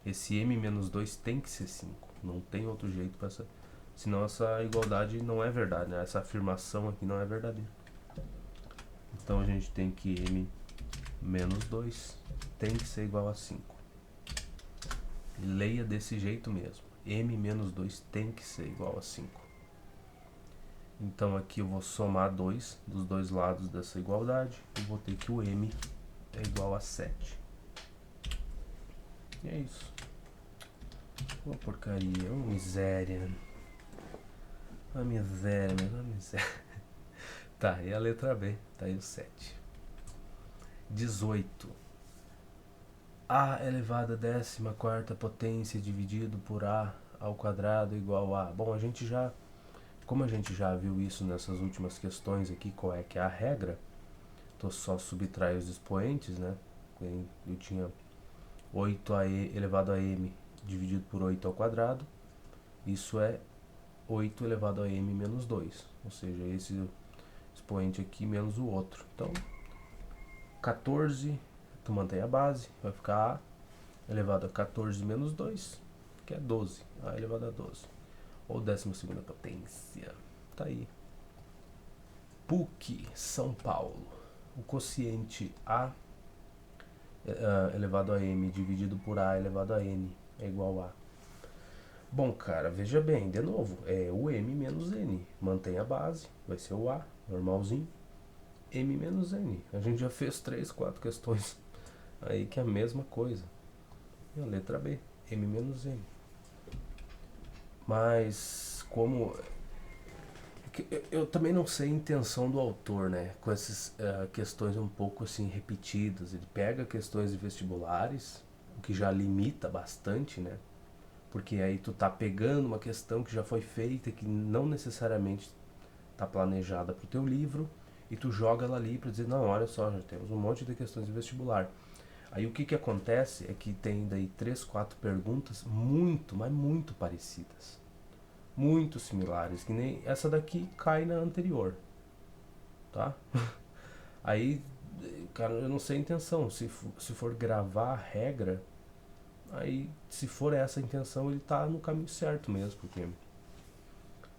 Esse m menos 2 tem que ser 5. Não tem outro jeito para essa. Senão essa igualdade não é verdade, né? Essa afirmação aqui não é verdadeira. Então a gente tem que m menos 2 tem que ser igual a 5. Leia desse jeito mesmo. M menos 2 tem que ser igual a 5. Então aqui eu vou somar 2 dos dois lados dessa igualdade. E vou ter que o m é igual a 7. E é isso. Uma porcaria, uma miséria. Uma miséria, mas uma miséria. Tá, e a letra B? Tá aí o 7. 18. A elevado à 14ª potência dividido por A ao quadrado igual a... Bom, como a gente já viu isso nessas últimas questões aqui, qual é que é a regra? Tô só subtrair os expoentes, né? Eu tinha 8 elevado a m dividido por 8 ao quadrado. Isso é 8 elevado a m menos 2. Ou seja, esse expoente aqui menos o outro. Então, 14, tu mantém a base, vai ficar a elevado a 14 menos 2, que é 12. A elevado a 12. Ou 12ª potência. Tá aí. PUC, São Paulo. O quociente A elevado a m dividido por A elevado a n é igual a... Bom, cara, veja bem, de novo, é o m menos n. Mantém a base, vai ser o A, normalzinho. M menos n. A gente já fez 3, 4 questões aí que é a mesma coisa. E a letra B, m menos n. Mas, como... Eu também não sei a intenção do autor, né? Com essas questões um pouco assim repetidas. Ele pega questões de vestibulares, o que já limita bastante, né? Porque aí tu tá pegando uma questão que já foi feita, que não necessariamente tá planejada pro teu livro, e tu joga ela ali para dizer, não, olha só, já temos um monte de questões de vestibular. Aí o que acontece é que tem daí 3, 4 perguntas muito, mas muito parecidas. Muito similares, que nem essa daqui cai na anterior, tá? Aí, cara, eu não sei a intenção, se for gravar a regra, aí se for essa a intenção, ele tá no caminho certo mesmo, porque...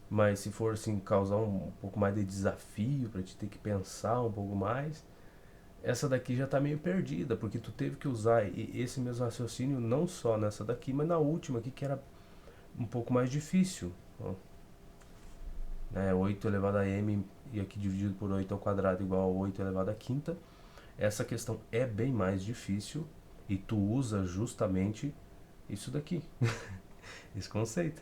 Mas se for assim, causar um pouco mais de desafio, pra te ter que pensar um pouco mais, essa daqui já tá meio perdida, porque tu teve que usar esse mesmo raciocínio não só nessa daqui, mas na última aqui, que era um pouco mais difícil, ó. 8 elevado a m e aqui dividido por 8 ao quadrado igual a 8 elevado a quinta. Essa questão é bem mais difícil e tu usa justamente isso daqui, esse conceito.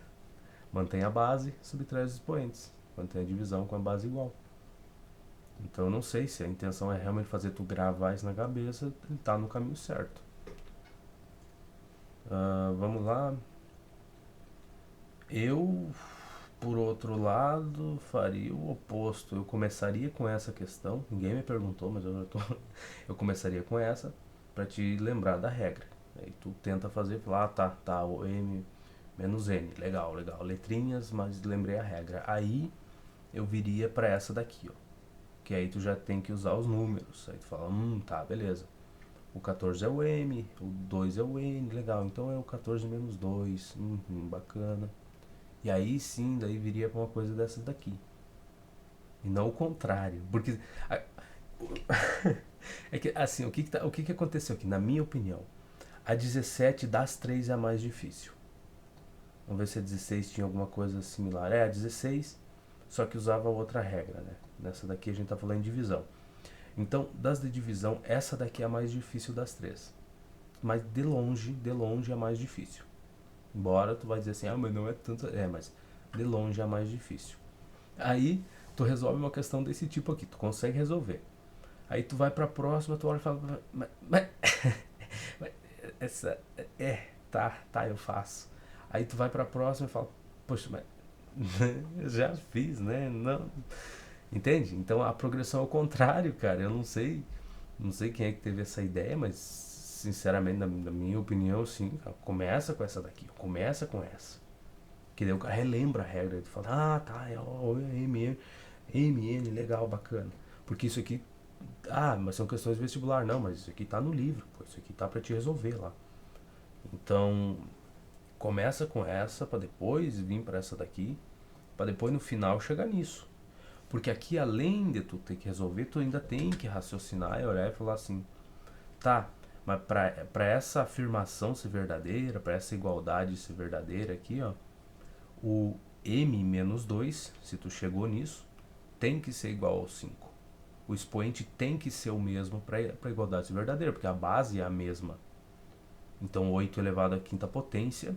Mantém a base, subtrai os expoentes, mantém a divisão com a base igual. Então eu não sei se a intenção é realmente fazer tu gravar isso na cabeça, ele tá no caminho certo. Vamos lá. Eu, por outro lado, faria o oposto. Eu começaria com essa questão, ninguém me perguntou, mas eu começaria com essa para te lembrar da regra. Aí tu tenta fazer, tá, o m menos n, legal, letrinhas, mas lembrei a regra. Aí eu viria para essa daqui, ó. que aí tu já tem que usar os números. Aí tu fala, tá, beleza. O 14 é o M, o 2 é o N, legal, então é o 14 menos 2, bacana. E aí sim, daí viria pra uma coisa dessas daqui. E não o contrário, porque é que assim, o que aconteceu aqui, na minha opinião? A 17 das três é a mais difícil. Vamos ver se a 16 tinha alguma coisa similar. É, a 16, só que usava outra regra, né? Nessa daqui a gente tá falando em divisão. Então, das de divisão, essa daqui é a mais difícil das três. Mas de longe é a mais difícil. Embora tu vai dizer assim, mas não é tanto. É, mas de longe é a mais difícil. Aí, tu resolve uma questão desse tipo aqui, tu consegue resolver. Aí tu vai pra próxima, tu olha e fala, mas essa, tá, eu faço. Aí tu vai pra próxima e fala, poxa, mas eu já fiz, né? Não. Entende? Então a progressão é o contrário, cara. Eu não sei quem é que teve essa ideia, mas sinceramente, na minha opinião, sim, cara, começa com essa daqui, começa com essa. Que daí o cara relembra a regra, ele fala, tá, é o MN, legal, bacana. Porque isso aqui, mas são questões vestibular, não, mas isso aqui tá no livro, pô, isso aqui tá pra te resolver lá. Então, começa com essa, pra depois vir pra essa daqui, pra depois no final chegar nisso. Porque aqui, além de tu ter que resolver, tu ainda tem que raciocinar e olhar e falar assim, tá, mas pra essa afirmação ser verdadeira, pra essa igualdade ser verdadeira aqui, ó, o m menos 2, se tu chegou nisso, tem que ser igual ao 5. O expoente tem que ser o mesmo para a igualdade ser verdadeira, porque a base é a mesma. Então 8 elevado à quinta potência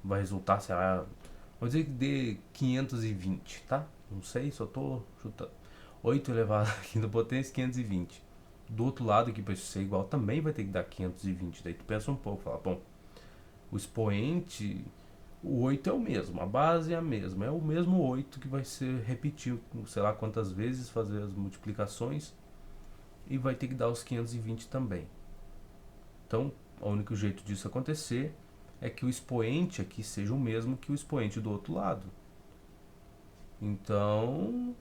vai resultar, sei lá, vamos dizer que dê 520, tá? Não sei, só tô chutando. 8 elevado à quinta potência, 520. Do outro lado, aqui para isso ser igual, também vai ter que dar 520. Daí tu pensa um pouco, fala, bom, o expoente, o 8 é o mesmo, a base é a mesma, é o mesmo 8 que vai ser repetir, sei lá quantas vezes, fazer as multiplicações e vai ter que dar os 520 também. Então, o único jeito disso acontecer é que o expoente aqui seja o mesmo que o expoente do outro lado. Então,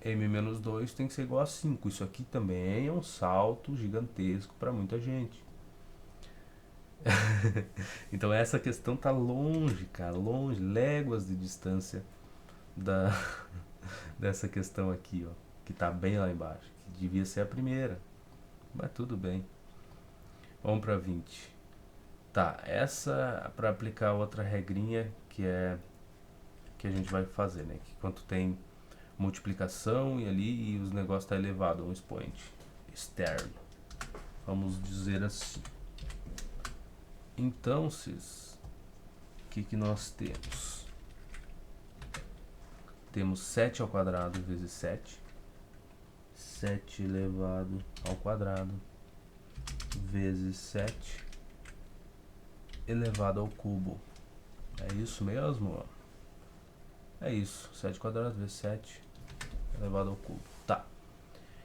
m-2 tem que ser igual a 5. Isso aqui também é um salto gigantesco para muita gente. Então essa questão tá longe, cara, longe, léguas de distância da dessa questão aqui, ó, que tá bem lá embaixo, que devia ser a primeira, mas tudo bem. Vamos para 20. Tá, essa para aplicar outra regrinha que é que a gente vai fazer, né? Que quando tem multiplicação e ali e os negócios tá elevado a um expoente externo. Vamos dizer assim. Então, o que nós temos? Temos 7 ao quadrado vezes 7. 7 elevado ao quadrado vezes 7 elevado ao cubo. É isso mesmo? É isso. 7 quadrado vezes 7 elevado ao cubo. Tá.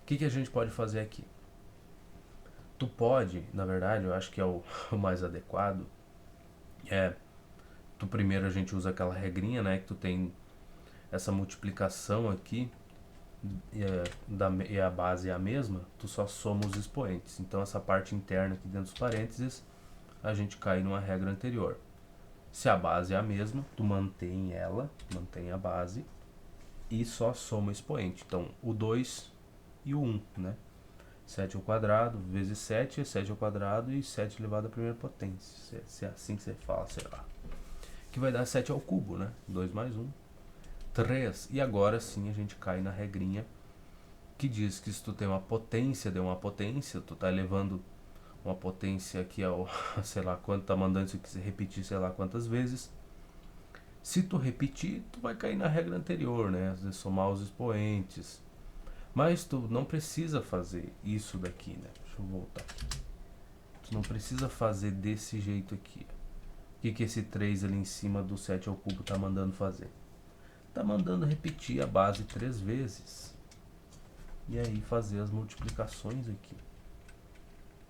O que a gente pode fazer aqui? Tu pode, na verdade, eu acho que é o mais adequado. Primeiro a gente usa aquela regrinha, né? Que tu tem essa multiplicação aqui e a base é a mesma, tu só soma os expoentes. Então essa parte interna aqui dentro dos parênteses, a gente cai numa regra anterior. Se a base é a mesma, tu mantém ela, mantém a base e só soma o expoente. Então o 2 e o 1, né? 7 ao quadrado vezes 7 é 7 ao quadrado e 7 elevado à primeira potência. Se é assim que você fala, sei lá. Que vai dar 7 ao cubo, né? 2 mais 1. 3. E agora sim a gente cai na regrinha que diz que se tu tem uma potência de uma potência, tu tá elevando uma potência aqui ao, sei lá quanto, tá mandando isso aqui se repetir sei lá quantas vezes. Se tu repetir, tu vai cair na regra anterior, né? Às vezes somar os expoentes. Mas tu não precisa fazer isso daqui, né? Deixa eu voltar. Tu não precisa fazer desse jeito aqui. O que esse 3 ali em cima do 7 ao cubo tá mandando fazer? Tá mandando repetir a base 3 vezes. E aí fazer as multiplicações aqui.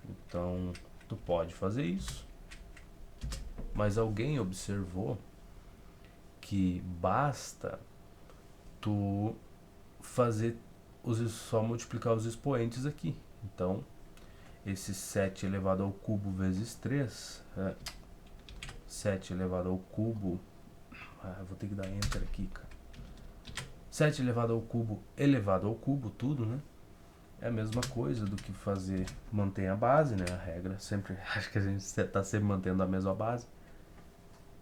Então, tu pode fazer isso. Mas alguém observou que basta tu fazer só multiplicar os expoentes aqui. Então, esse 7 elevado ao cubo vezes 3, 7 elevado ao cubo, vou ter que dar enter aqui, cara. 7 elevado ao cubo, tudo, né? É a mesma coisa do que fazer, manter a base, né? A regra sempre, acho que a gente está sempre mantendo a mesma base.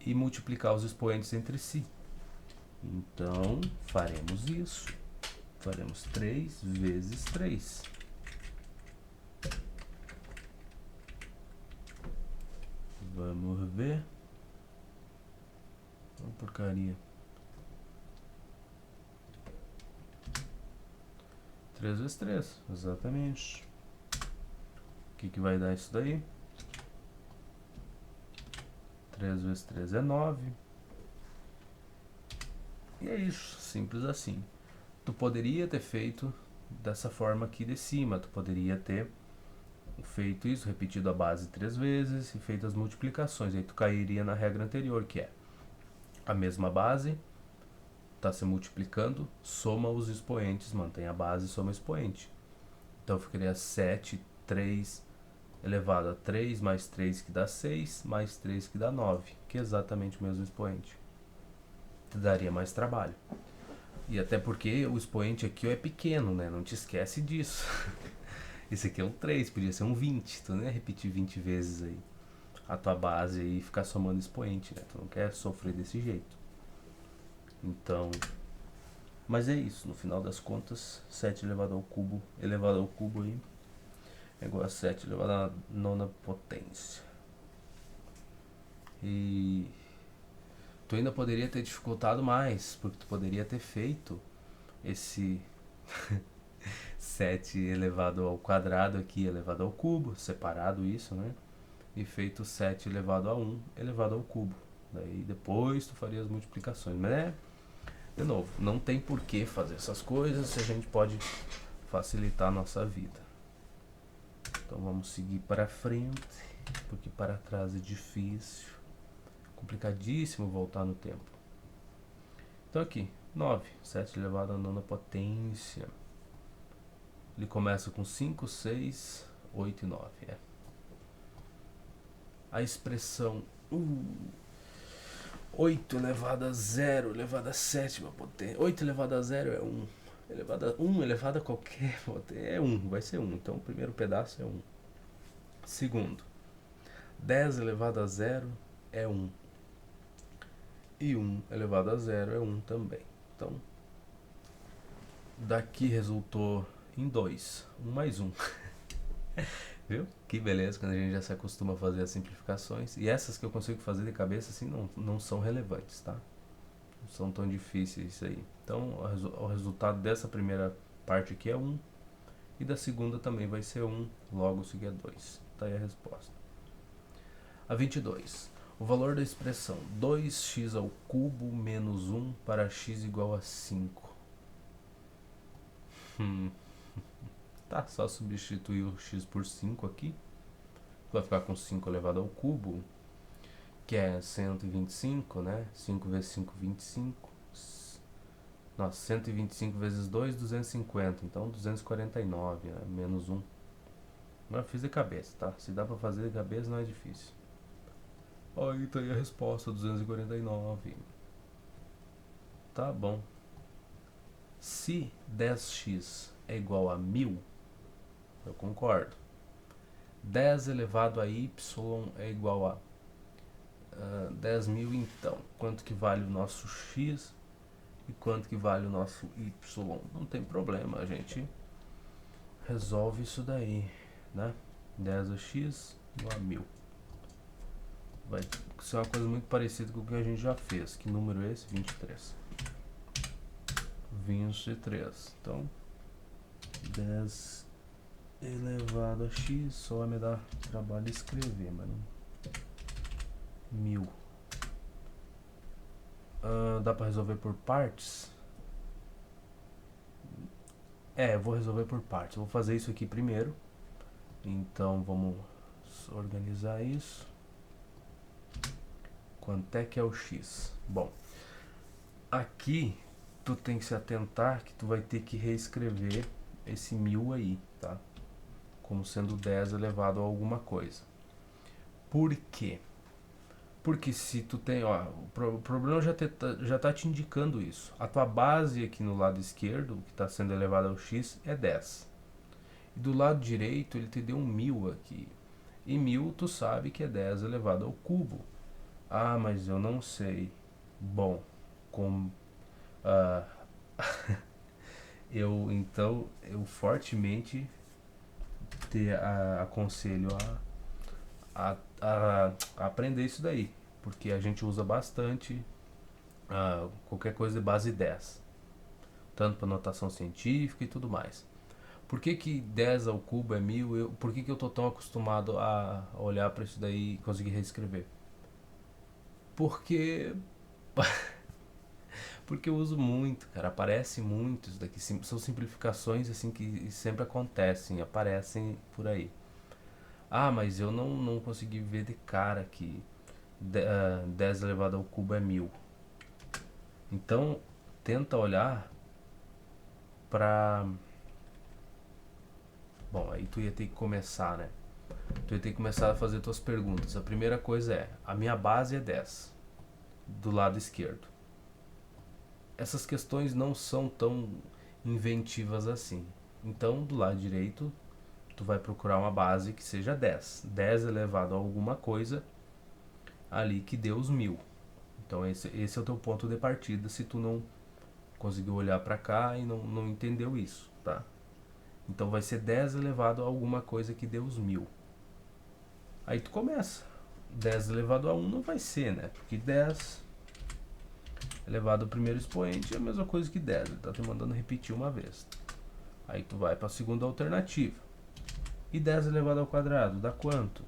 E multiplicar os expoentes entre si. Então, faremos isso. Faremos 3 vezes 3. Vamos ver. Uma porcaria. 3 vezes 3, exatamente. O que vai dar isso daí? 3 vezes 3 é 9. E é isso, simples assim. Tu poderia ter feito dessa forma aqui de cima. Tu poderia ter feito isso, repetido a base 3 vezes e feito as multiplicações. Aí tu cairia na regra anterior, que é a mesma base, está se multiplicando, soma os expoentes, mantém a base, soma o expoente. Então ficaria 7, 3 elevado a 3 mais 3 que dá 6, mais 3 que dá 9, que é exatamente o mesmo expoente. Te daria mais trabalho. E até porque o expoente aqui é pequeno, né? Não te esquece disso. Esse aqui é um 3, podia ser um 20. Tu não ia repetir 20 vezes aí a tua base e ficar somando expoente, né? Tu não quer sofrer desse jeito. Então, mas é isso, no final das contas, 7 elevado ao cubo aí é igual a 7 elevado à nona potência. E tu ainda poderia ter dificultado mais, porque tu poderia ter feito esse 7 elevado ao quadrado aqui elevado ao cubo, separado isso, né? E feito 7 elevado a 1 elevado ao cubo. Daí depois tu faria as multiplicações, mas de novo, não tem por que fazer essas coisas se a gente pode facilitar a nossa vida. Então vamos seguir para frente, porque para trás é difícil, complicadíssimo voltar no tempo. Então aqui, 9, 7 elevado à nona potência. Ele começa com 5, 6, 8 e 9. A expressão 8 elevado a 0 elevado a sétima potência. 8 elevado a 0 é 1. Elevado a 1 elevado a qualquer potência é 1, vai ser 1. Então o primeiro pedaço é 1. Segundo, 10 elevado a 0 é 1. E 1 elevado a 0 é 1 também. Então, daqui resultou em 2. 1 mais 1. Viu? Que beleza quando a gente já se acostuma a fazer as simplificações. E essas que eu consigo fazer de cabeça assim não são relevantes, tá? Não são tão difíceis isso aí. Então o resultado dessa primeira parte aqui é 1. E da segunda também vai ser 1. Logo seguir a 2. Tá aí a resposta. A 22. O valor da expressão 2x ao cubo menos 1 para x igual a 5. Tá, só substituir o x por 5 aqui. Vai ficar com 5 elevado ao cubo, que é 125, né? 5 vezes 5, 25. Nossa, 125 vezes 2, 250. Então, 249, né? Menos 1. Mas eu fiz de cabeça, tá? Se dá pra fazer de cabeça, não é difícil. Aí tá aí a resposta, 249. Tá bom. Se 10x é igual a 1000, eu concordo. 10 elevado a y é igual a 10.000, então. Quanto que vale o nosso x e quanto que vale o nosso y? Não tem problema, a gente resolve isso daí, né? 10 a x igual a 1000. Vai ser uma coisa muito parecida com o que a gente já fez. Que número é esse? 23. 23. Então, 10 elevado a x, só vai me dar trabalho escrever, mas não. 1000. Dá pra resolver por partes? Eu vou resolver por partes. Vou fazer isso aqui primeiro. Então vamos organizar isso. Quanto é que é o x? Bom, aqui tu tem que se atentar que tu vai ter que reescrever esse 1000 aí, tá? Como sendo 10 elevado a alguma coisa. Por quê? Porque se tu tem, ó, o problema já tá te indicando isso. A tua base aqui no lado esquerdo, que está sendo elevada ao x, é 10. E do lado direito ele te deu um 1000 aqui. E 1000 tu sabe que é 10 elevado ao cubo. Ah, mas eu não sei. Bom, com ah, eu fortemente aconselho a aprender isso daí, porque a gente usa bastante qualquer coisa de base 10, tanto para notação científica e tudo mais. Por que 10 ao cubo é 1000? Por que eu tô tão acostumado a olhar para isso daí e conseguir reescrever? Porque porque eu uso muito, cara, aparece muito isso daqui, são simplificações assim que sempre acontecem, aparecem por aí. Ah, mas eu não consegui ver de cara que 10 elevado ao cubo é 1000. Então, tenta olhar pra... Bom, aí tu ia ter que começar, né? Tu ia ter que começar a fazer tuas perguntas. A primeira coisa é, a minha base é 10, do lado esquerdo. Essas questões não são tão inventivas assim. Então, do lado direito, tu vai procurar uma base que seja 10. 10 elevado a alguma coisa ali que dê os 1000. Então esse é o teu ponto de partida se tu não conseguiu olhar para cá e não entendeu isso, tá? Então vai ser 10 elevado a alguma coisa que dê os 1000. Aí tu começa. 10 elevado a 1 não vai ser, né? Porque 10 elevado ao primeiro expoente é a mesma coisa que 10. Ele tá te mandando repetir uma vez. Aí tu vai para a segunda alternativa. E 10 elevado ao quadrado dá quanto?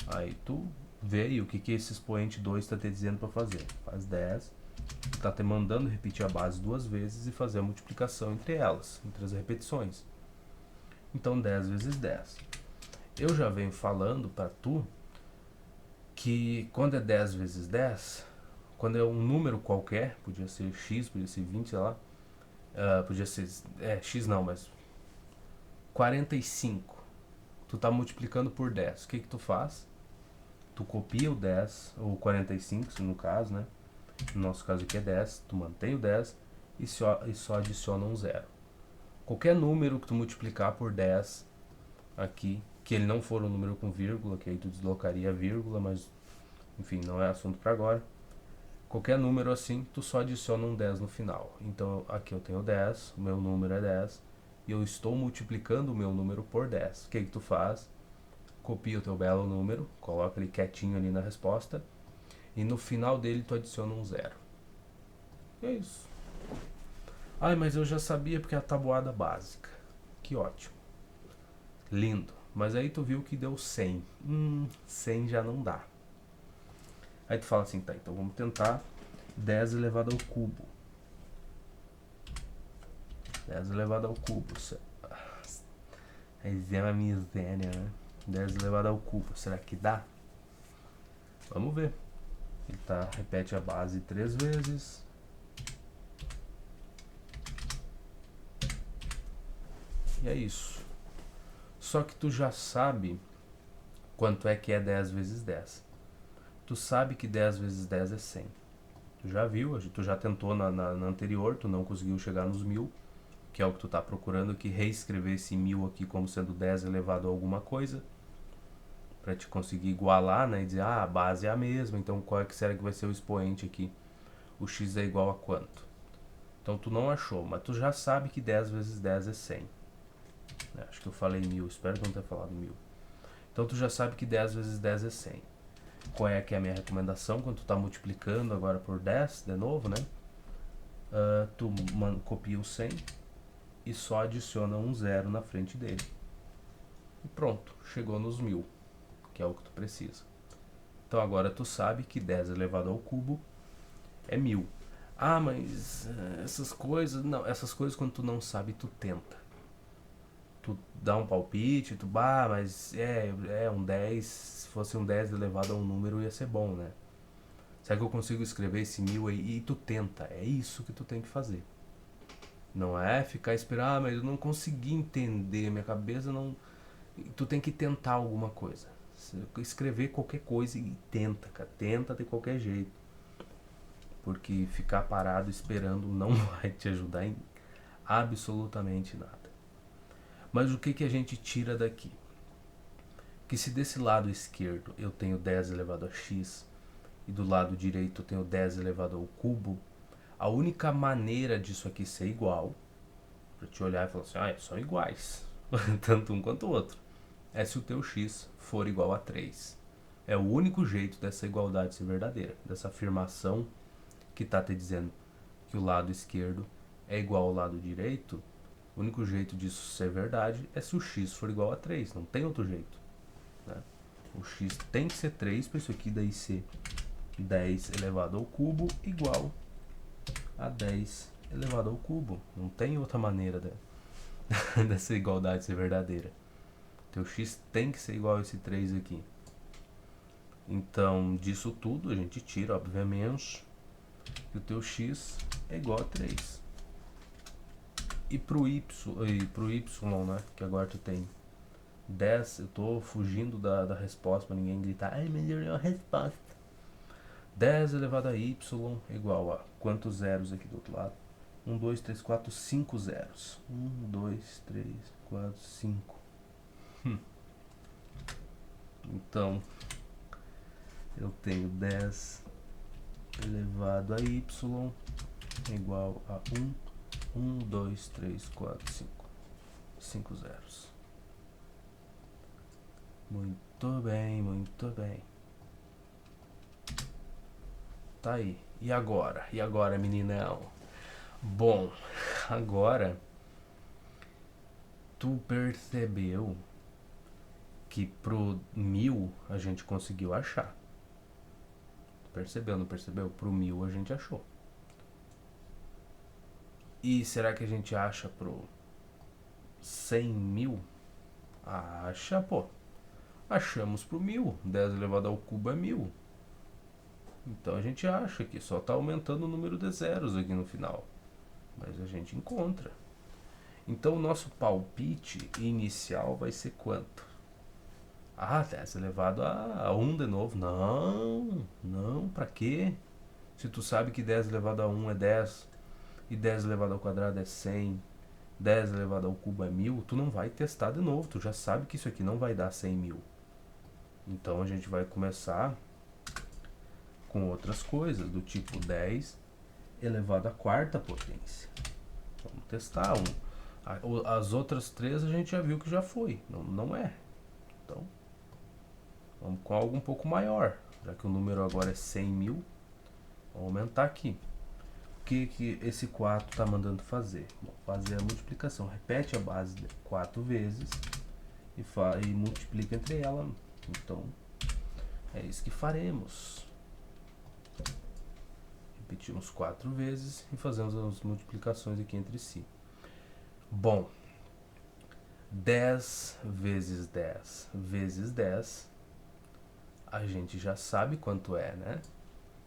Aí tu vê aí o que esse expoente 2 está te dizendo para fazer. Faz 10. Está te mandando repetir a base duas vezes e fazer a multiplicação entre elas, entre as repetições. Então 10 vezes 10. Eu já venho falando para tu que quando é 10 vezes 10, quando é um número qualquer, podia ser x, podia ser 20, sei lá, podia ser, x não, mas 45, tu tá multiplicando por 10, o que tu faz? Tu copia o 10, ou 45 no caso, né? No nosso caso aqui é 10, tu mantém o 10 e só adiciona um zero. Qualquer número que tu multiplicar por 10 aqui, que ele não for um número com vírgula, que aí tu deslocaria a vírgula, mas enfim, não é assunto para agora. Qualquer número assim, tu só adiciona um 10 no final. Então aqui eu tenho 10, o meu número é 10, e eu estou multiplicando o meu número por 10. O que tu faz? Copia o teu belo número, coloca ele quietinho ali na resposta, e no final dele tu adiciona um zero. E é isso. Ai, mas eu já sabia porque é a tabuada básica. Que ótimo. Lindo. Mas aí tu viu que deu 100. 100 já não dá. Aí tu fala assim, tá, então vamos tentar 10 elevado ao cubo. 10 elevado ao cubo. Mas é uma miséria, né? 10 elevado ao cubo. Será que dá? Vamos ver. Ele repete a base 3 vezes. E é isso. Só que tu já sabe quanto é que é 10 vezes 10. Tu sabe que 10 vezes 10 é 100. Tu já viu, tu já tentou na anterior, tu não conseguiu chegar nos 1000, que é o que tu tá procurando aqui, reescrever esse 1000 aqui como sendo 10 elevado a alguma coisa, para te conseguir igualar, né, e dizer, a base é a mesma, então qual é que será que vai ser o expoente aqui? O x é igual a quanto? Então tu não achou, mas tu já sabe que 10 vezes 10 é 100. Acho que eu falei 1000, espero que não tenha falado 1000. Então tu já sabe que 10 vezes 10 é 100. Qual é que é a minha recomendação quando tu está multiplicando agora por 10, de novo, né? Tu copia o 100 e só adiciona um zero na frente dele. E pronto, chegou nos 1000, que é o que tu precisa. Então agora tu sabe que 10 elevado ao cubo é 1000. Ah, mas essas coisas... Não, essas coisas quando tu não sabe, tu tenta. Tu dá um palpite, mas é um 10, se fosse um 10 elevado a um número ia ser bom, né? Será que eu consigo escrever esse 1000 aí? E tu tenta. É isso que tu tem que fazer. Não é ficar esperando, mas eu não consegui entender, minha cabeça não... Tu tem que tentar alguma coisa. Escrever qualquer coisa e tenta, cara. Tenta de qualquer jeito. Porque ficar parado esperando não vai te ajudar em absolutamente nada. Mas o que, que a gente tira daqui? Que se desse lado esquerdo eu tenho 10 elevado a x e do lado direito eu tenho 10 elevado ao cubo, a única maneira disso aqui ser igual, para te olhar e falar assim, são iguais, tanto um quanto o outro, é se o teu x for igual a 3. É o único jeito dessa igualdade ser verdadeira, dessa afirmação que está te dizendo que o lado esquerdo é igual ao lado direito. O único jeito disso ser verdade é se o x for igual a 3, não tem outro jeito, né? O x tem que ser 3 para isso aqui daí ser 10 elevado ao cubo igual a 10 elevado ao cubo. Não tem outra maneira dessa igualdade ser verdadeira. Teu x tem que ser igual a esse 3 aqui. Então, disso tudo a gente tira, obviamente, que o teu x é igual a 3. E pro y, né, que agora tu tem 10, eu tô fugindo da resposta para ninguém gritar, ai, melhorou a resposta. 10 elevado a y igual a quantos zeros aqui do outro lado? 1, 2, 3, 4, 5 zeros. 1, 2, 3, 4, 5. Então, eu tenho 10 elevado a y igual a 1, 2, 3, 4, 5. 5 zeros. Muito bem, muito bem. Tá aí. E agora? E agora, meninão? Bom, agora tu percebeu que pro 1000 a gente conseguiu achar. Percebeu, não percebeu? Pro 1000 a gente achou. E será que a gente acha pro 100.000? Acha, pô. Achamos pro 1000. 10 elevado ao cubo é 1000. Então a gente acha que só tá aumentando o número de zeros aqui no final. Mas a gente encontra. Então o nosso palpite inicial vai ser quanto? 10 elevado a 1 de novo. Não, pra quê? Se tu sabe que 10 elevado a 1 é 10 e 10 elevado ao quadrado é 100, 10 elevado ao cubo é 1000, tu não vai testar de novo, tu já sabe que isso aqui não vai dar 100.000. Então a gente vai começar com outras coisas, do tipo 10 elevado à quarta potência. Vamos testar as outras três a gente já viu que já foi, não é. Então, vamos com algo um pouco maior, já que o número agora é 100.000, vamos aumentar aqui. O que esse 4 está mandando fazer? Bom, fazer a multiplicação. Repete a base 4 vezes e multiplica entre elas. Então, é isso que faremos. Repetimos 4 vezes e fazemos as multiplicações aqui entre si. Bom, 10 vezes 10 vezes 10, a gente já sabe quanto é, né?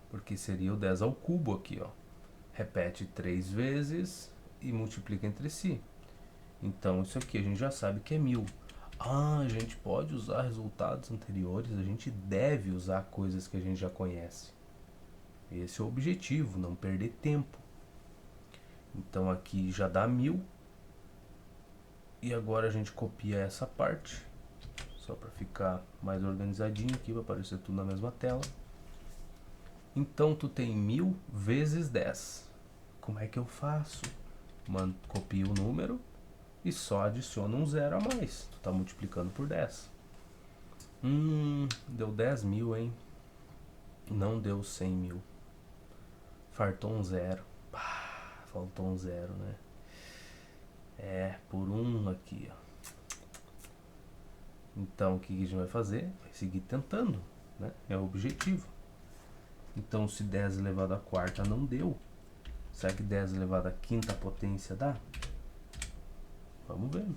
Porque seria o 10 ao cubo aqui, ó. Repete 3 vezes e multiplica entre si. Então isso aqui a gente já sabe que é 1000. A gente pode usar resultados anteriores, a gente deve usar coisas que a gente já conhece. Esse é o objetivo, não perder tempo. Então aqui já dá 1000. E agora a gente copia essa parte, só para ficar mais organizadinho aqui, vai aparecer tudo na mesma tela. Então tu tem 1000 vezes 10. Como é que eu faço? Copio o número e só adiciono um zero a mais. Tu tá multiplicando por 10. Deu 10.000, hein? Não deu 100.000. Fartou um zero. Faltou um zero, né? Por um aqui, ó. Então o que a gente vai fazer? Vai seguir tentando, né? É o objetivo. Então se 10 elevado à quarta não deu, será que 10 elevado à quinta potência dá? Vamos ver.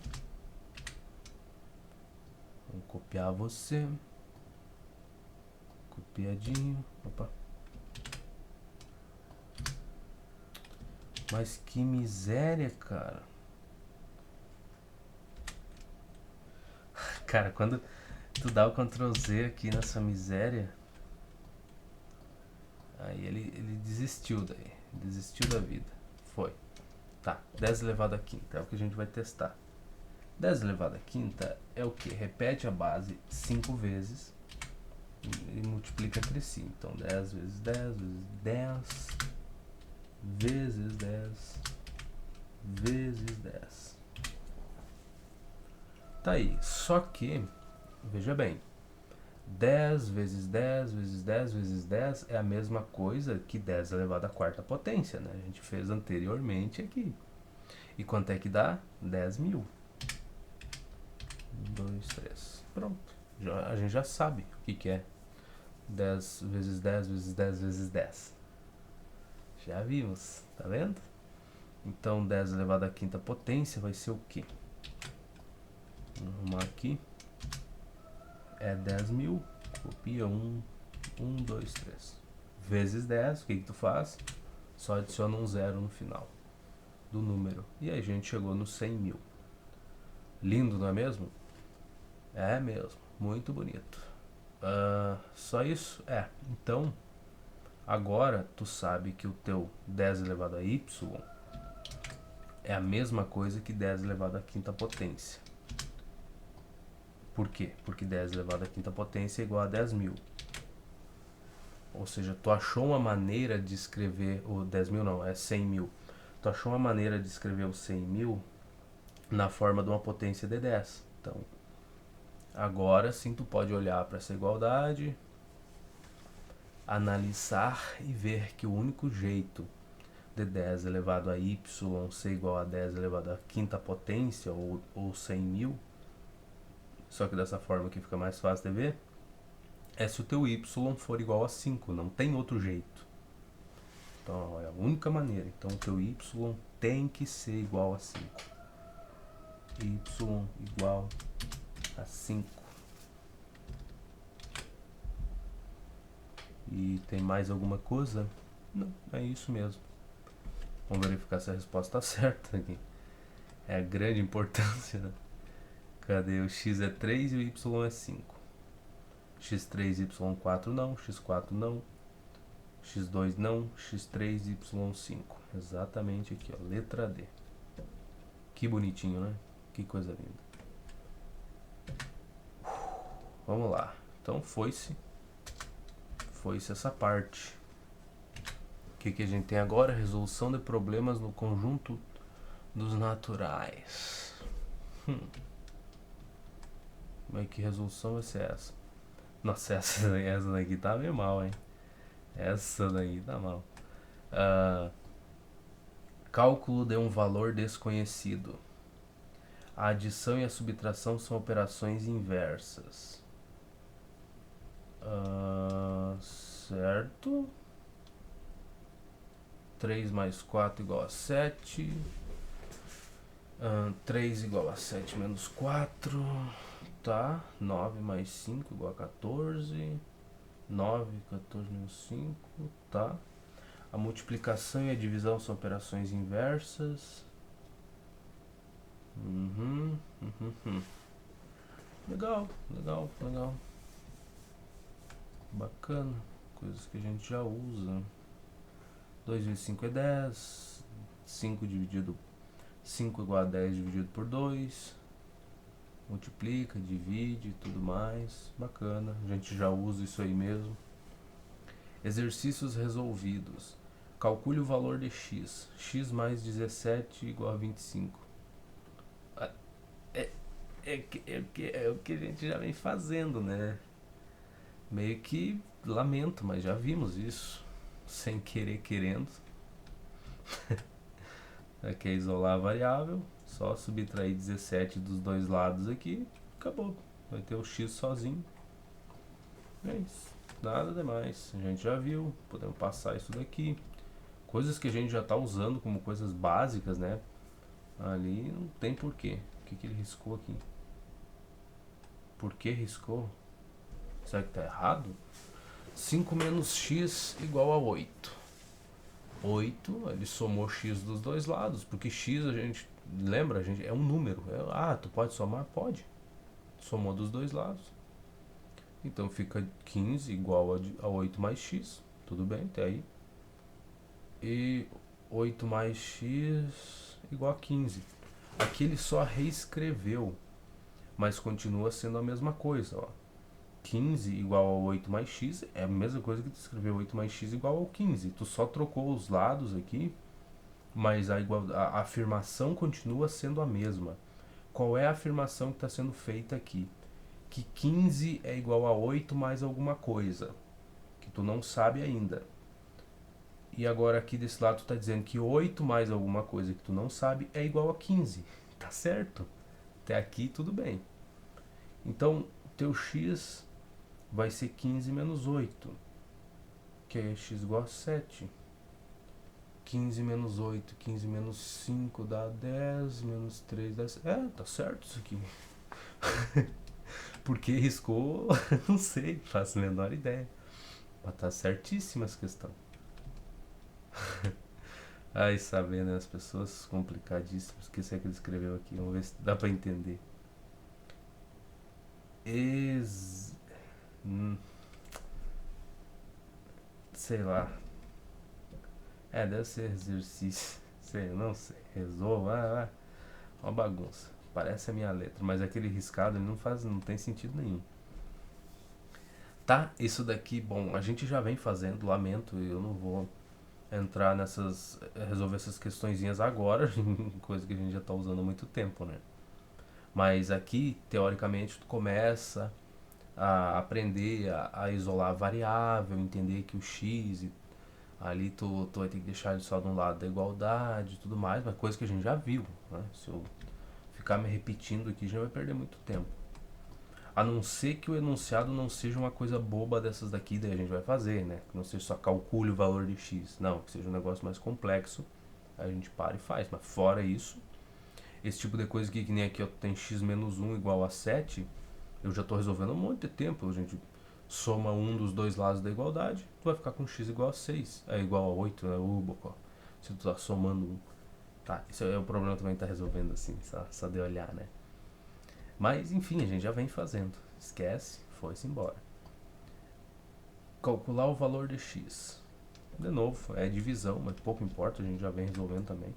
Vamos copiar você. Copiadinho. Opa. Mas que miséria, cara. Cara, quando tu dá o Ctrl Z aqui nessa miséria, aí ele desistiu daí. Desistiu da vida. Foi. Tá, 10 elevado a quinta é o que a gente vai testar. 10 elevado a quinta é o que? Repete a base 5 vezes e multiplica entre si. Então 10 vezes 10 vezes 10 vezes 10 vezes 10. Tá aí. Só que, veja bem, 10 vezes 10 vezes 10 vezes 10 é a mesma coisa que 10 elevado à quarta potência, né? A gente fez anteriormente aqui. E quanto é que dá? 10.000. 1, 2, 3. Pronto. A gente já sabe o que é 10 vezes 10 vezes 10 vezes 10. Já vimos, tá vendo? Então 10 elevado à quinta potência vai ser o quê? Vamos arrumar aqui. É 10.000. Copia 1, 2, 3. Vezes 10, o que tu faz? Só adiciona um zero no final do número. E aí a gente chegou no 100.000. Lindo, não é mesmo? É mesmo, muito bonito. Só isso? Então, agora tu sabe que o teu 10 elevado a y é a mesma coisa que 10 elevado à quinta potência. Por quê? Porque 10 elevado à quinta potência é igual a 10.000. Ou seja, tu achou uma maneira de escrever o 10.000, não, é 100.000. Tu achou uma maneira de escrever o 100.000 na forma de uma potência de 10. Então, agora sim tu pode olhar para essa igualdade, analisar e ver que o único jeito de 10 elevado a y ser igual a 10 elevado à quinta potência ou 100.000, só que dessa forma que fica mais fácil de ver, é se o teu y for igual a 5, não tem outro jeito. Então é a única maneira. Então o teu y tem que ser igual a 5. Y igual a 5. E tem mais alguma coisa? Não, é isso mesmo. Vamos verificar se a resposta está certa aqui. É a grande importância, né? Cadê? O x é 3 e o y é 5. x3, y4 não, x4 não, x2 não, x3, y5. Exatamente aqui, ó, letra D. Que bonitinho, né? Que coisa linda. Vamos lá. Então foi-se essa parte. O que a gente tem agora? Resolução de problemas no conjunto dos naturais. Como é que resolução vai ser essa? Nossa, essa daqui tá meio mal, hein? Essa daí tá mal. Cálculo de um valor desconhecido. A adição e a subtração são operações inversas. Certo. 3 mais 4 igual a 7. 3 igual a 7 menos 4. Tá. 9 mais 5 igual a 14. 9, 14 menos 5. Tá. A multiplicação e a divisão são operações inversas. Legal, legal, legal. Bacana. Coisas que a gente já usa. 2 vezes 5 é 10. 5 igual a 10 dividido por 2. Multiplica, divide e tudo mais. Bacana. A gente já usa isso aí mesmo. Exercícios resolvidos. Calcule o valor de x. X mais 17 igual a 25. É o que a gente já vem fazendo, né? Meio que lamento, mas já vimos isso. Sem querer, querendo. Aqui é isolar a variável. Só subtrair 17 dos dois lados aqui. Acabou. Vai ter o x sozinho. É isso. Nada demais. A gente já viu. Podemos passar isso daqui. Coisas que a gente já está usando como coisas básicas, né? Ali não tem porquê. O que ele riscou aqui? Por que riscou? Será que tá errado? 5 menos x igual a 8. 8, ele somou x dos dois lados, porque x a gente, lembra, a gente é um número. Tu pode somar? Pode. Somou dos dois lados. Então fica 15 igual a 8 mais x. Tudo bem, até aí. E 8 mais x igual a 15. Aqui ele só reescreveu, mas continua sendo a mesma coisa, ó. 15 igual a 8 mais x é a mesma coisa que tu escrever 8 mais x igual ao 15. Tu só trocou os lados aqui, mas a afirmação continua sendo a mesma. Qual é a afirmação que está sendo feita aqui? Que 15 é igual a 8 mais alguma coisa, que tu não sabe ainda. E agora aqui desse lado tu está dizendo que 8 mais alguma coisa que tu não sabe é igual a 15. Tá certo? Até aqui tudo bem. Então, teu x vai ser 15 menos 8, que é x igual a 7. 15 menos 8, 15 menos 5 dá 10, menos 3 dá... tá certo isso aqui. Porque riscou, não sei, faço a menor ideia. Mas tá certíssima essa questão. Ai, saber, né? As pessoas complicadíssimas. Esqueci que ele escreveu aqui, vamos ver se dá pra entender. Sei lá. Deve ser exercício. Sei, não sei. Resolva. Uma bagunça. Parece a minha letra, mas aquele riscado ele não tem sentido nenhum. Tá, isso daqui, bom, a gente já vem fazendo, lamento, eu não vou entrar resolver essas questõezinhas agora, coisa que a gente já tá usando há muito tempo, né? Mas aqui, teoricamente, tu começa a aprender a isolar a variável, entender que o x ali tu vai ter que deixar ele só de um lado da igualdade e tudo mais, mas coisa que a gente já viu, né? Se eu ficar me repetindo aqui, já vai perder muito tempo. A não ser que o enunciado não seja uma coisa boba dessas daqui, daí a gente vai fazer, né? Que não seja só calcule o valor de x. Não, que seja um negócio mais complexo, a gente para e faz. Mas fora isso, esse tipo de coisa aqui, que nem aqui, ó, tem x menos 1 igual a 7, eu já estou resolvendo há um monte de tempo. A gente soma um dos dois lados da igualdade, tu vai ficar com x igual a 6. É igual a 8, né? Se tu tá somando 1. Tá, isso é o problema também que tá resolvendo assim, só de olhar, né? Mas enfim, a gente já vem fazendo. Esquece, foi-se embora. Calcular o valor de x. De novo, é divisão, mas pouco importa, a gente já vem resolvendo também.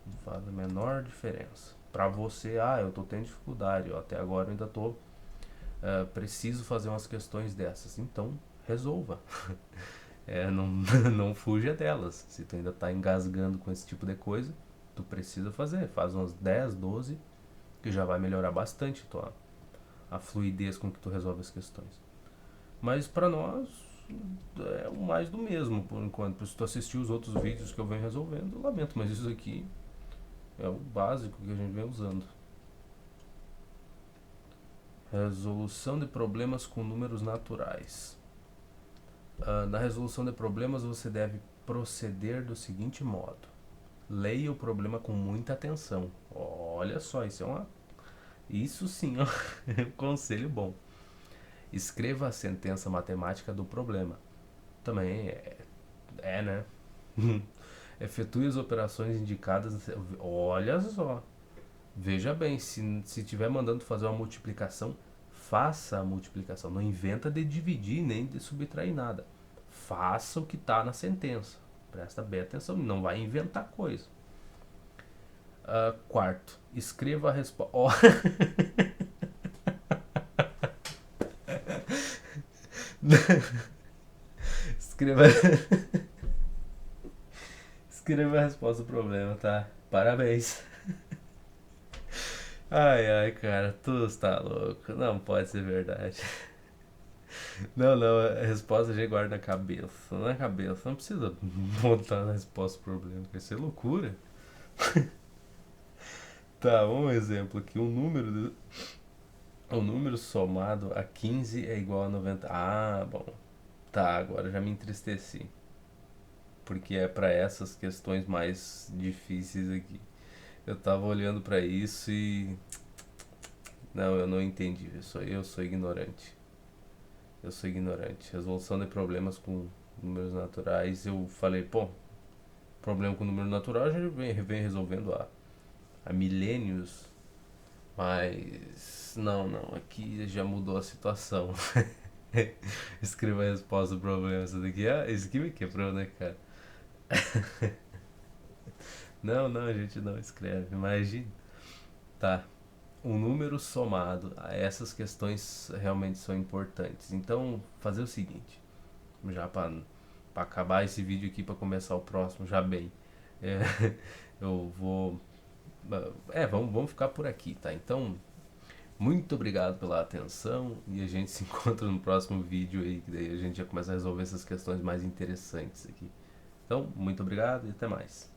Não faz a menor diferença. Pra você, eu tô tendo dificuldade, até agora eu ainda tô preciso fazer umas questões dessas. Então, resolva. Não, não fuja delas. Se tu ainda tá engasgando com esse tipo de coisa, tu precisa fazer. Faz umas 10, 12, que já vai melhorar bastante a fluidez com que tu resolve as questões. Mas pra nós é o mais do mesmo por enquanto. Se tu assistir os outros vídeos que eu venho resolvendo, eu lamento, mas isso aqui é o básico que a gente vem usando. Resolução de problemas com números naturais. Na resolução de problemas você deve proceder do seguinte modo: leia o problema com muita atenção. Olha só, isso sim é um conselho bom. Escreva a sentença matemática do problema. Também né? Efetue as operações indicadas. Olha só. Veja bem, se estiver mandando fazer uma multiplicação, faça a multiplicação. Não inventa de dividir nem de subtrair nada. Faça o que está na sentença. Presta bem atenção, não vai inventar coisa. Quarto, escreva a resposta. Escreva... Escreva a resposta do problema, tá? Parabéns. Ai, cara, tu está louco. Não pode ser verdade. Não, a resposta a gente guarda na cabeça. Na cabeça, não precisa botar na resposta do problema, vai ser loucura. Tá, um exemplo aqui. Um número somado a 15 é igual a 90. Bom. Tá, agora já me entristeci. Porque é para essas questões mais difíceis aqui. Eu tava olhando para isso e... Não, eu não entendi. Eu sou ignorante. Resolução de problemas com números naturais. Eu falei, problema com o número natural a gente vem resolvendo há milênios, mas não, aqui já mudou a situação. Escreva a resposta do problema. Isso aqui me quebrou, né, cara? Não, a gente não escreve, imagina. Tá. Um número somado a essas questões realmente são importantes. Então, fazer o seguinte, já para acabar esse vídeo aqui, para começar o próximo já bem. É, eu vou. Vamos ficar por aqui, tá? Então, muito obrigado pela atenção e a gente se encontra no próximo vídeo aí, que daí a gente já começa a resolver essas questões mais interessantes aqui. Então, muito obrigado e até mais.